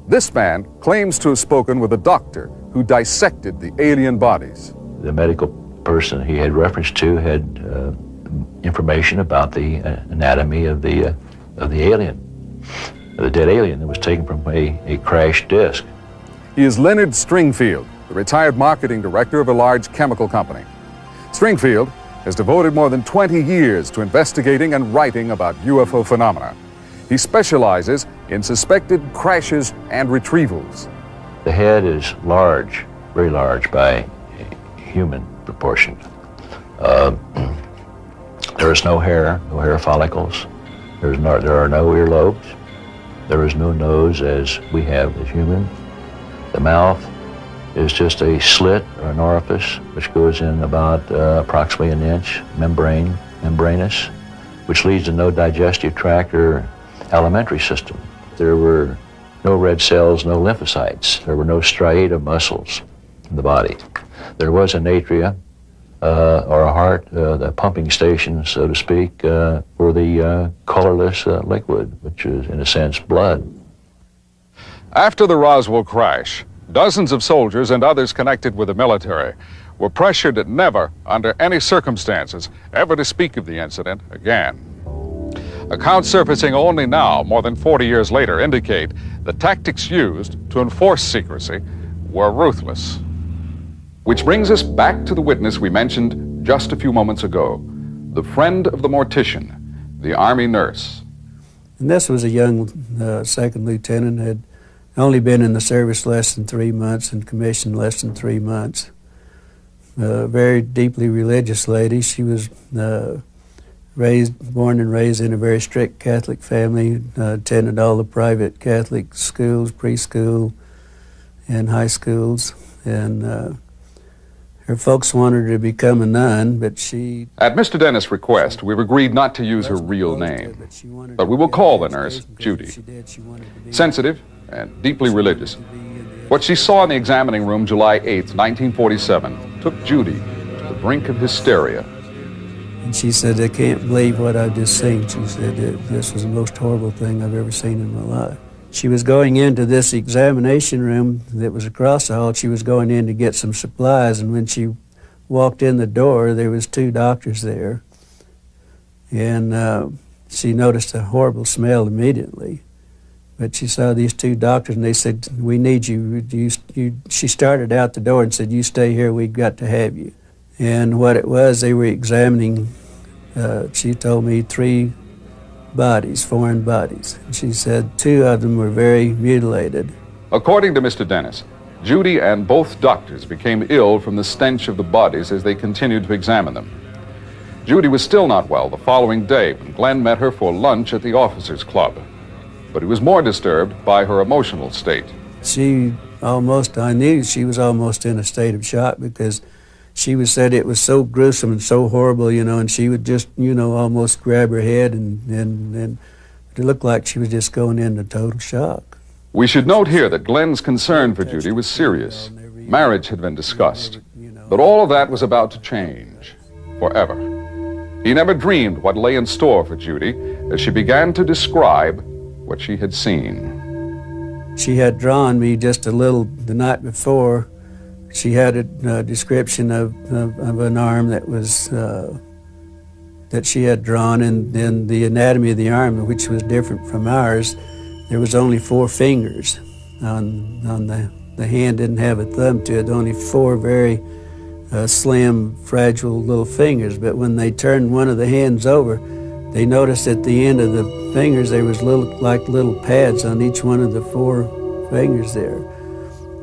this man claims to have spoken with a doctor who dissected the alien bodies. The medical person he had reference to had information about the anatomy of the alien, the dead alien that was taken from a crashed disc. He is Leonard Stringfield, the retired marketing director of a large chemical company. Stringfield has devoted more than 20 years to investigating and writing about UFO phenomena. He specializes in suspected crashes and retrievals. The head is large, very large by human proportion. There is no hair follicles. There are no earlobes. There is no nose as we have as human. The mouth is just a slit or an orifice which goes in about approximately an inch, membranous, which leads to no digestive tract or alimentary system. There were no red cells, no lymphocytes. There were no striata muscles in the body. There was an atria, or a heart, the pumping station, so to speak, for the colorless liquid, which is, in a sense, blood. After the Roswell crash, dozens of soldiers and others connected with the military were pressured never, under any circumstances, ever to speak of the incident again. Accounts surfacing only now, more than 40 years later, indicate the tactics used to enforce secrecy were ruthless. Which brings us back to the witness we mentioned just a few moments ago, the friend of the mortician, the Army nurse. And this was a young second lieutenant, had only been in the service less than 3 months and commissioned less than 3 months. Very deeply religious lady. She was born and raised in a very strict Catholic family, attended all the private Catholic schools, preschool and high schools, and her folks wanted her to become a nun, but she... At Mr. Dennis' request, we've agreed not to use her real name, but we will call the nurse Judy. Sensitive and deeply religious. What she saw in the examining room July 8th, 1947, took Judy to the brink of hysteria. And she said, "I can't believe what I've just seen." She said, "This was the most horrible thing I've ever seen in my life." She was going into this examination room that was across the hall. She was going in to get some supplies, and when she walked in the door, there was 2 doctors there. And she noticed a horrible smell immediately. But she saw these 2 doctors, and they said, "We need you." She started out the door and said, "You stay here, we've got to have you." And what it was, they were examining, she told me, 3 bodies, foreign bodies. And she said 2 of them were very mutilated. According to Mr. Dennis, Judy and both doctors became ill from the stench of the bodies as they continued to examine them. Judy was still not well the following day when Glenn met her for lunch at the officers' club. But he was more disturbed by her emotional state. I knew she was almost in a state of shock, because she said it was so gruesome and so horrible, and she would just, almost grab her head, and it looked like she was just going into total shock. We should note here that Glenn's concern for Judy was serious. Marriage had been discussed, but all of that was about to change forever. He never dreamed what lay in store for Judy as she began to describe what she had seen. She had drawn me just a little the night before. She had a description of an arm that was that she had drawn, and then the anatomy of the arm, which was different from ours. There was only 4 fingers on the hand. Didn't have a thumb to it. Only 4 very slim, fragile little fingers. But when they turned one of the hands over, they noticed at the end of the fingers there was little pads on each one of the 4 fingers there.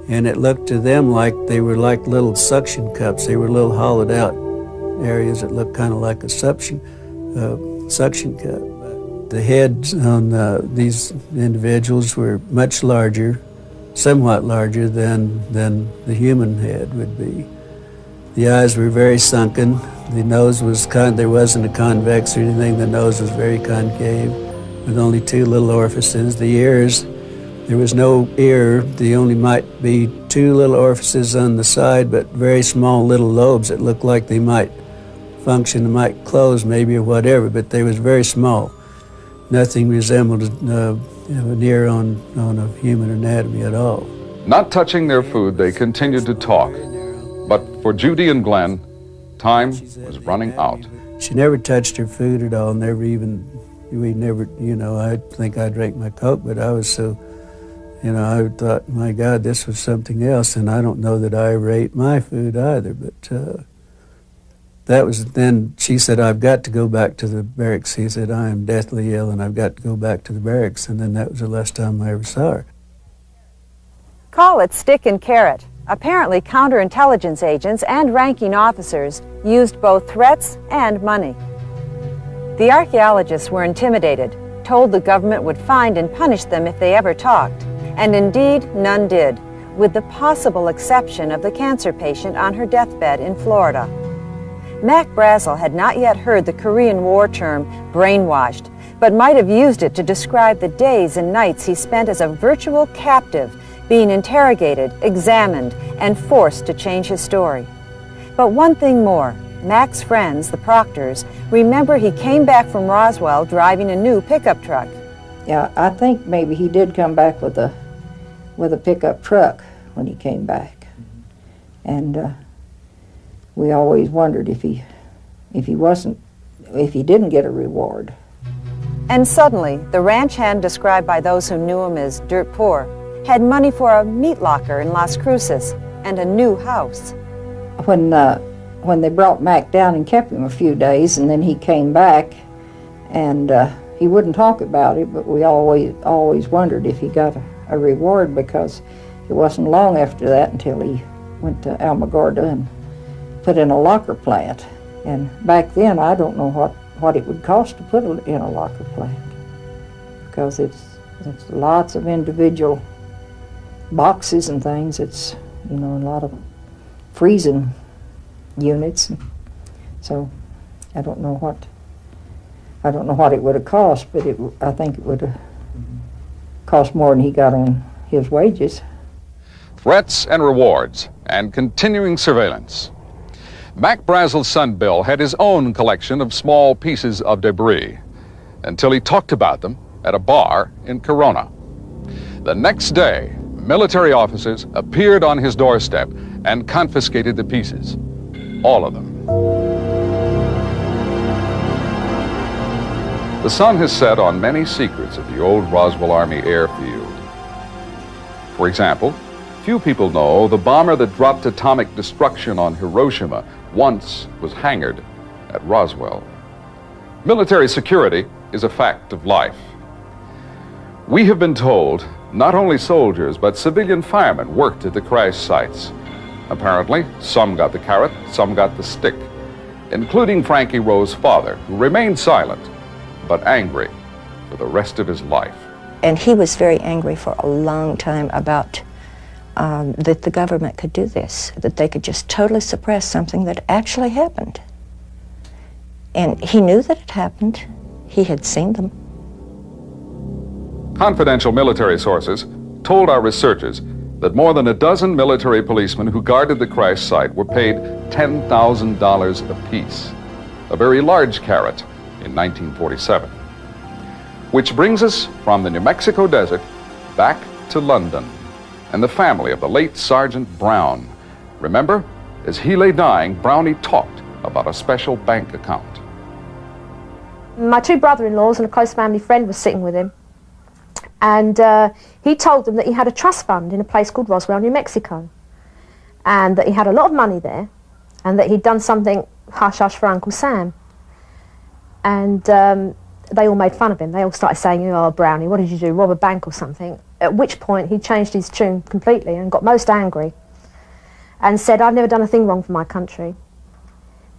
And it looked to them like they were like little suction cups. They were little hollowed out areas that looked kind of like a suction cup. The heads on these individuals were much larger, somewhat larger than the human head would be. The eyes were very sunken. The nose was there wasn't a convex or anything. The nose was very concave with only two little orifices. The ears, there was no ear. There only might be two little orifices on the side, but very small little lobes that looked like they might function, might close maybe or whatever, but they was very small. Nothing resembled an ear on a human anatomy at all. Not touching their food, they continued to talk. But for Judy and Glenn, time was running out. She never touched her food at all, we never, I think I drank my Coke, but I was so, I thought, my God, this was something else, and I don't know that I ever ate my food either, but that was, then she said, I've got to go back to the barracks. He said, I am deathly ill, and I've got to go back to the barracks, and then that was the last time I ever saw her. Call it stick and carrot. Apparently, counterintelligence agents and ranking officers used both threats and money. The archaeologists were intimidated, told the government would find and punish them if they ever talked, and indeed none did, with the possible exception of the cancer patient on her deathbed in Florida. Mac Brazel had not yet heard the Korean War term brainwashed, but might have used it to describe the days and nights he spent as a virtual captive, being interrogated, examined, and forced to change his story. But one thing more, Mac's friends, the Proctors, remember he came back from Roswell driving a new pickup truck. Yeah, I think maybe he did come back with a pickup truck when he came back. And we always wondered if he didn't get a reward. And suddenly, the ranch hand described by those who knew him as dirt poor had money for a meat locker in Las Cruces and a new house. When they brought Mac down and kept him a few days, and then he came back, and he wouldn't talk about it, but we always wondered if he got a reward, because it wasn't long after that until he went to Alamogordo and put in a locker plant. And back then, I don't know what it would cost to put in a locker plant, because it's lots of individual boxes and things. It's, a lot of freezing units. So I don't know what it would have cost, but I think it would have cost more than he got on his wages. Threats and rewards and continuing surveillance. Mac Brazel's son Bill had his own collection of small pieces of debris until he talked about them at a bar in Corona. The next day, military officers appeared on his doorstep and confiscated the pieces, all of them. The sun has set on many secrets of the old Roswell Army airfield. For example, few people know the bomber that dropped atomic destruction on Hiroshima once was hangared at Roswell. Military security is a fact of life. We have been told not only soldiers but civilian firemen worked at the crash sites. Apparently, some got the carrot, some got the stick, including Frankie Rowe's father, who remained silent but angry for the rest of his life. And he was very angry for a long time about that the government could do this, that they could just totally suppress something that actually happened. And he knew that it happened. He had seen them. Confidential military sources told our researchers that more than a dozen military policemen who guarded the crash site were paid $10,000 apiece, a very large carrot in 1947. Which brings us from the New Mexico desert back to London and the family of the late Sergeant Brown. Remember, as he lay dying, Brownie talked about a special bank account. My two brother-in-laws and a close family friend was sitting with him, and he told them that he had a trust fund in a place called Roswell, New Mexico, and that he had a lot of money there, and that he'd done something hush-hush for Uncle Sam. And they all made fun of him. They all started saying, "Oh, Brownie, what did you do, rob a bank or something?" At which point he changed his tune completely and got most angry and said, "I've never done a thing wrong for my country."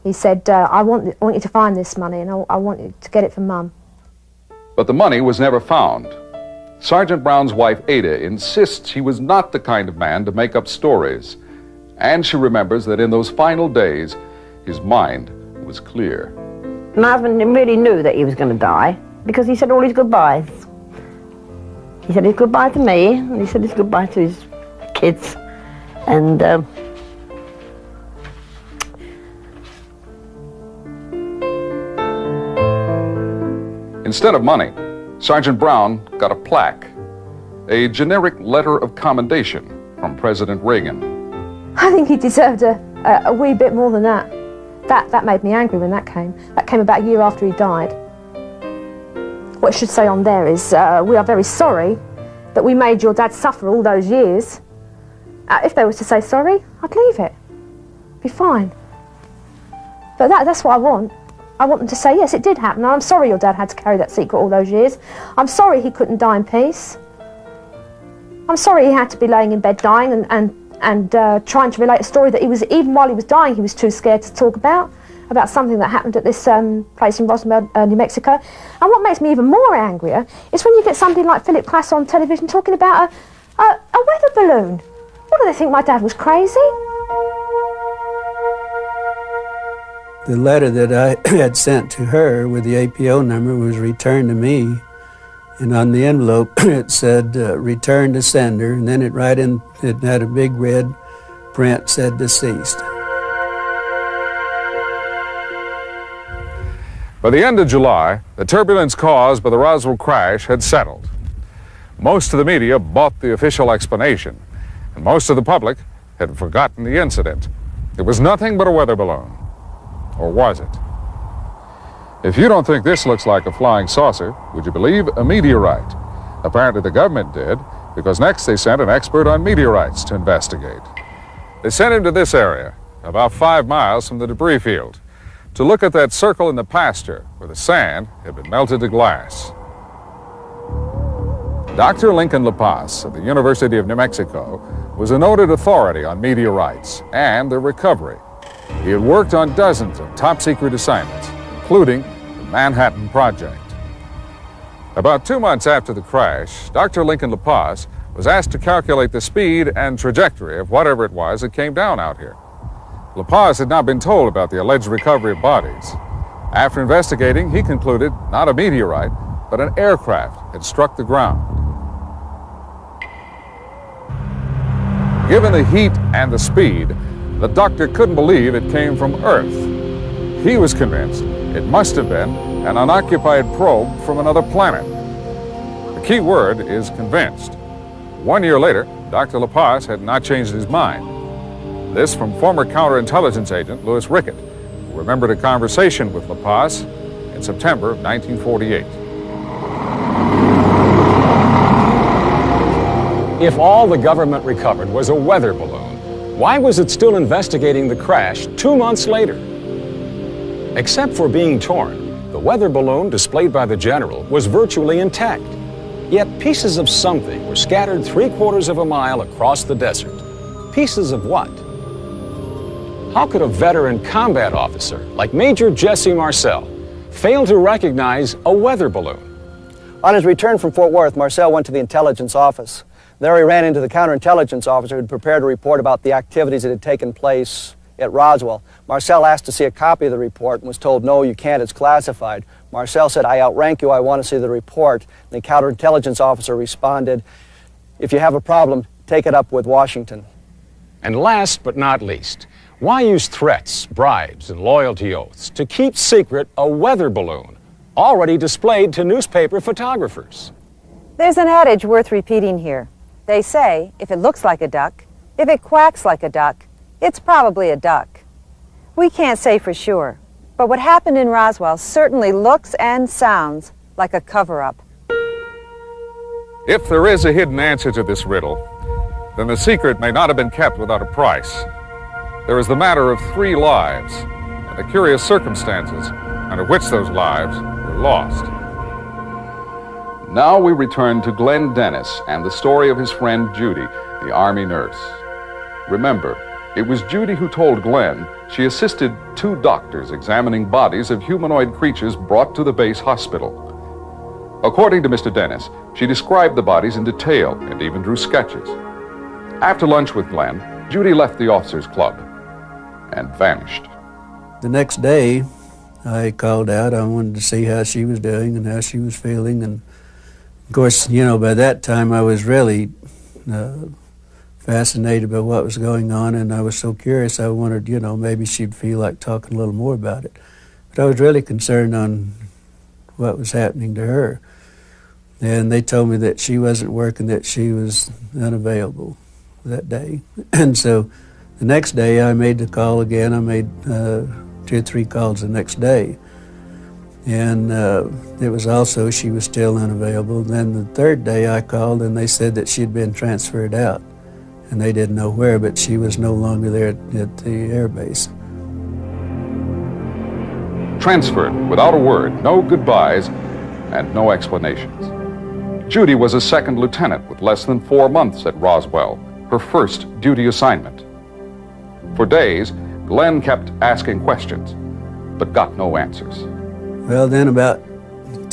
He said, I want you to find this money, and I want you to get it for Mum. But the money was never found. Sergeant Brown's wife, Ada, insists he was not the kind of man to make up stories. And she remembers that in those final days, his mind was clear. My husband really knew that he was going to die because he said all his goodbyes. He said his goodbye to me, and he said his goodbye to his kids. And instead of money, Sergeant Brown got a plaque, a generic letter of commendation from President Reagan. I think he deserved a wee bit more than that. That made me angry when that came. That came about a year after he died. What it should say on there is, we are very sorry that we made your dad suffer all those years. If they were to say sorry, I'd leave it. Be fine. But that's what I want. I want them to say, yes, it did happen. I'm sorry your dad had to carry that secret all those years. I'm sorry he couldn't die in peace. I'm sorry he had to be laying in bed dying and trying to relate a story that he was, even while he was dying, he was too scared to talk about something that happened at this place in Roswell, New Mexico. And what makes me even more angrier is when you get somebody like Philip Klass on television talking about a weather balloon. What, do they think my dad was crazy? The letter that I had sent to her with the APO number was returned to me, and on the envelope it said return to sender, and then it had a big red print said deceased. By the end of July, the turbulence caused by the Roswell crash had settled. Most of the media bought the official explanation, and most of the public had forgotten the incident. It was nothing but a weather balloon. Or was it? If you don't think this looks like a flying saucer, would you believe a meteorite? Apparently the government did, because next they sent an expert on meteorites to investigate. They sent him to this area, about 5 miles from the debris field, to look at that circle in the pasture where the sand had been melted to glass. Dr. Lincoln La Paz of the University of New Mexico was a noted authority on meteorites and their recovery. He had worked on dozens of top-secret assignments, including the Manhattan Project. About 2 months after the crash, Dr. Lincoln La Paz was asked to calculate the speed and trajectory of whatever it was that came down out here. La Paz had not been told about the alleged recovery of bodies. After investigating, he concluded not a meteorite, but an aircraft had struck the ground. Given the heat and the speed, the doctor couldn't believe it came from Earth. He was convinced it must have been an unoccupied probe from another planet. The key word is convinced. 1 year later, Dr. La Paz had not changed his mind. This from former counterintelligence agent Louis Rickett, who remembered a conversation with La Paz in September of 1948. If all the government recovered was a weather balloon, why was it still investigating the crash 2 months later? Except for being torn, the weather balloon displayed by the general was virtually intact. Yet pieces of something were scattered 3/4 of a mile across the desert. Pieces of what? How could a veteran combat officer like Major Jesse Marcel fail to recognize a weather balloon? On his return from Fort Worth, Marcel went to the intelligence office. There he ran into the counterintelligence officer who had prepared a report about the activities that had taken place at Roswell. Marcel asked to see a copy of the report and was told, no, you can't, it's classified. Marcel said, I outrank you, I want to see the report. And the counterintelligence officer responded, if you have a problem, take it up with Washington. And last but not least, why use threats, bribes, and loyalty oaths to keep secret a weather balloon already displayed to newspaper photographers? There's an adage worth repeating here. They say, if it looks like a duck, if it quacks like a duck, it's probably a duck. We can't say for sure, but what happened in Roswell certainly looks and sounds like a cover-up. If there is a hidden answer to this riddle, then the secret may not have been kept without a price. There is the matter of 3 lives and the curious circumstances under which those lives were lost. Now we return to Glenn Dennis and the story of his friend Judy, the Army nurse. Remember, it was Judy who told Glenn she assisted 2 doctors examining bodies of humanoid creatures brought to the base hospital. According to Mr. Dennis, she described the bodies in detail and even drew sketches. After lunch with Glenn, Judy left the officers' club and vanished. The next day, I called out. I wanted to see how she was doing and how she was feeling. And of course, you know, by that time I was really fascinated by what was going on, and I was so curious. I wanted, you know, maybe she'd feel like talking a little more about it. But I was really concerned on what was happening to her. And they told me that she wasn't working, that she was unavailable that day. And so the next day I made the call again. I made 2 or 3 calls the next day. And it was also, she was still unavailable. Then the third day I called and they said that she'd been transferred out. And they didn't know where, but she was no longer there at the air base. Transferred without a word, no goodbyes, and no explanations. Judy was a second lieutenant with less than 4 months at Roswell, her first duty assignment. For days, Glenn kept asking questions, but got no answers. Well, then about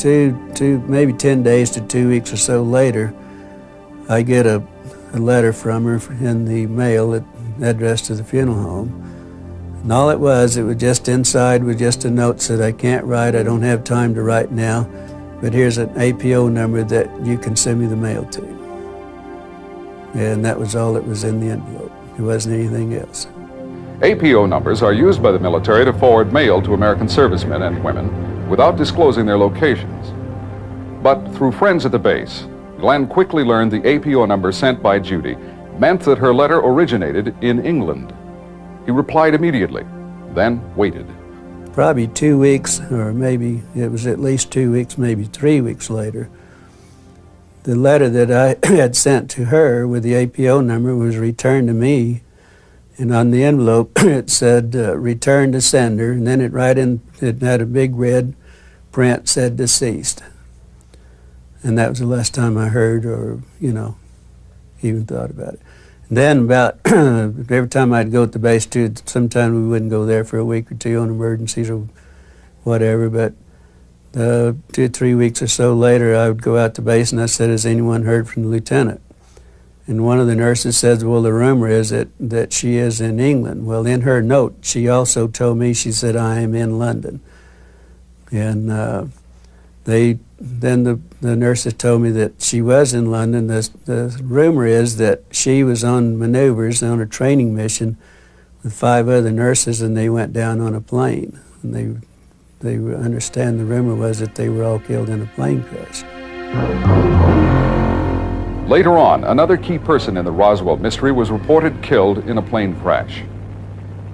maybe 10 days to 2 weeks or so later, I get a letter from her in the mail addressed to the funeral home. And all it was just inside was just a note said, I can't write, I don't have time to write now, but here's an APO number that you can send me the mail to. And that was all that was in the envelope. There wasn't anything else. APO numbers are used by the military to forward mail to American servicemen and women without disclosing their locations. But through friends at the base, Glenn quickly learned the APO number sent by Judy meant that her letter originated in England. He replied immediately, then waited. Probably 2 weeks, or maybe it was at least 2 weeks, maybe 3 weeks later, the letter that I had sent to her with the APO number was returned to me, and on the envelope it said, return to sender, and then it had a big red print said deceased. And that was the last time I heard or, you know, even thought about it. And then about every time I'd go to the base too, sometimes we wouldn't go there for a week or two on emergencies or whatever, but 2 or 3 weeks or so later I would go out to base and I said, has anyone heard from the lieutenant? And one of the nurses says, well, the rumor is that she is in England. Well, in her note, she also told me, she said, I am in London. And then the nurses told me that she was in London. The rumor is that she was on maneuvers on a training mission with 5 other nurses, and they went down on a plane. And they understand the rumor was that they were all killed in a plane crash. Later on, another key person in the Roswell mystery was reported killed in a plane crash.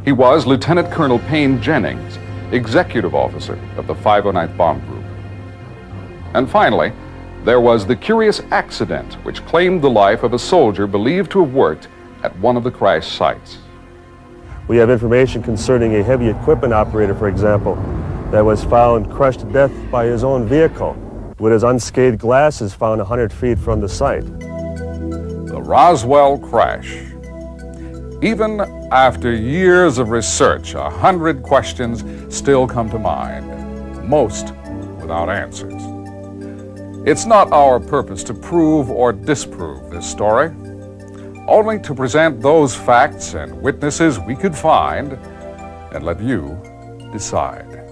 He was Lieutenant Colonel Payne Jennings, executive officer of the 509th Bomb Group. And finally, there was the curious accident which claimed the life of a soldier believed to have worked at one of the crash sites. We have information concerning a heavy equipment operator, for example, that was found crushed to death by his own vehicle, with his unscathed glasses found 100 feet from the site. The Roswell crash. Even after years of research, 100 questions still come to mind, most without answers. It's not our purpose to prove or disprove this story, only to present those facts and witnesses we could find and let you decide.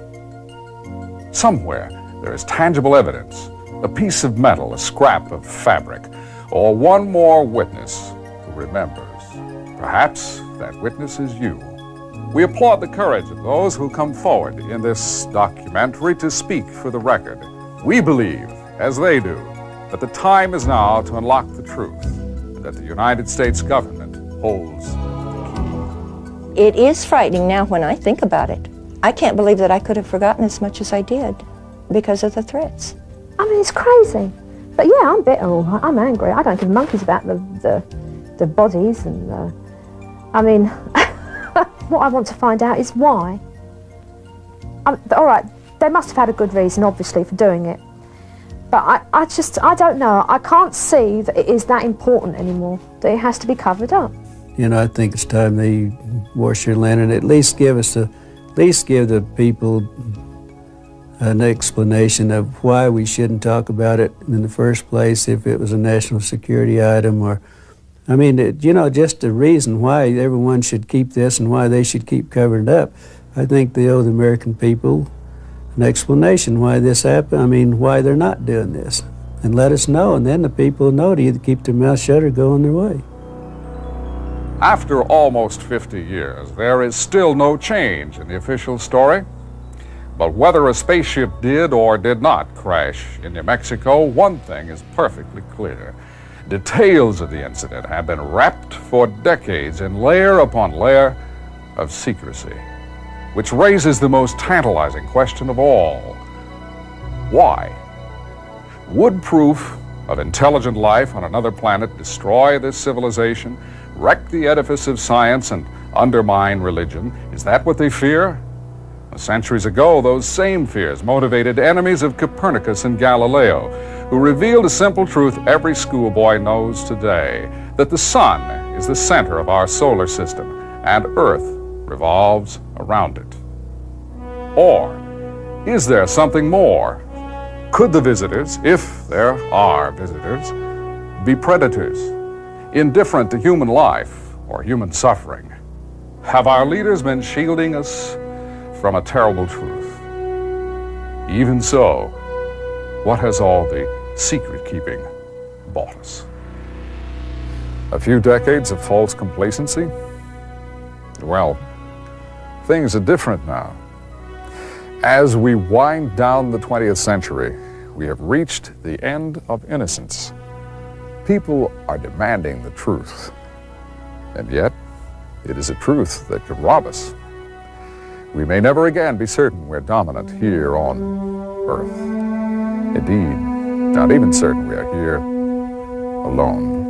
Somewhere there is tangible evidence, a piece of metal, a scrap of fabric, or one more witness who remembers. Perhaps that witness is you. We applaud the courage of those who come forward in this documentary to speak for the record. We believe, as they do, that the time is now to unlock the truth, and that the United States government holds the key. It is frightening now when I think about it. I can't believe that I could have forgotten as much as I did because of the threats. I mean, it's crazy. But yeah, I'm bitter, all right. I'm angry. I don't give monkeys about the bodies and I mean, what I want to find out is why. All right, they must have had a good reason, obviously, for doing it. But I don't know. I can't see that it is that important anymore, that it has to be covered up. You know, I think it's time they wash their land and at least give the people an explanation of why we shouldn't talk about it in the first place if it was a national security item, or, I mean, you know, just the reason why everyone should keep this and why they should keep covering it up. I think they owe the American people an explanation why this happened, I mean, why they're not doing this. And let us know, and then the people know to either keep their mouth shut or go on their way. After almost 50 years, there is still no change in the official story. But whether a spaceship did or did not crash in New Mexico, one thing is perfectly clear. Details of the incident have been wrapped for decades in layer upon layer of secrecy, which raises the most tantalizing question of all. Why? Would proof of intelligent life on another planet destroy this civilization, wreck the edifice of science, and undermine religion? Is that what they fear? Centuries ago, those same fears motivated enemies of Copernicus and Galileo, who revealed a simple truth every schoolboy knows today, that the sun is the center of our solar system, and Earth revolves around it. Or is there something more? Could the visitors, if there are visitors, be predators, indifferent to human life or human suffering? Have our leaders been shielding us from a terrible truth? Even so, what has all the secret-keeping bought us? A few decades of false complacency? Well, things are different now. As we wind down the 20th century, we have reached the end of innocence. People are demanding the truth, and yet it is a truth that could rob us. We may never again be certain we're dominant here on Earth. Indeed, not even certain we are here alone.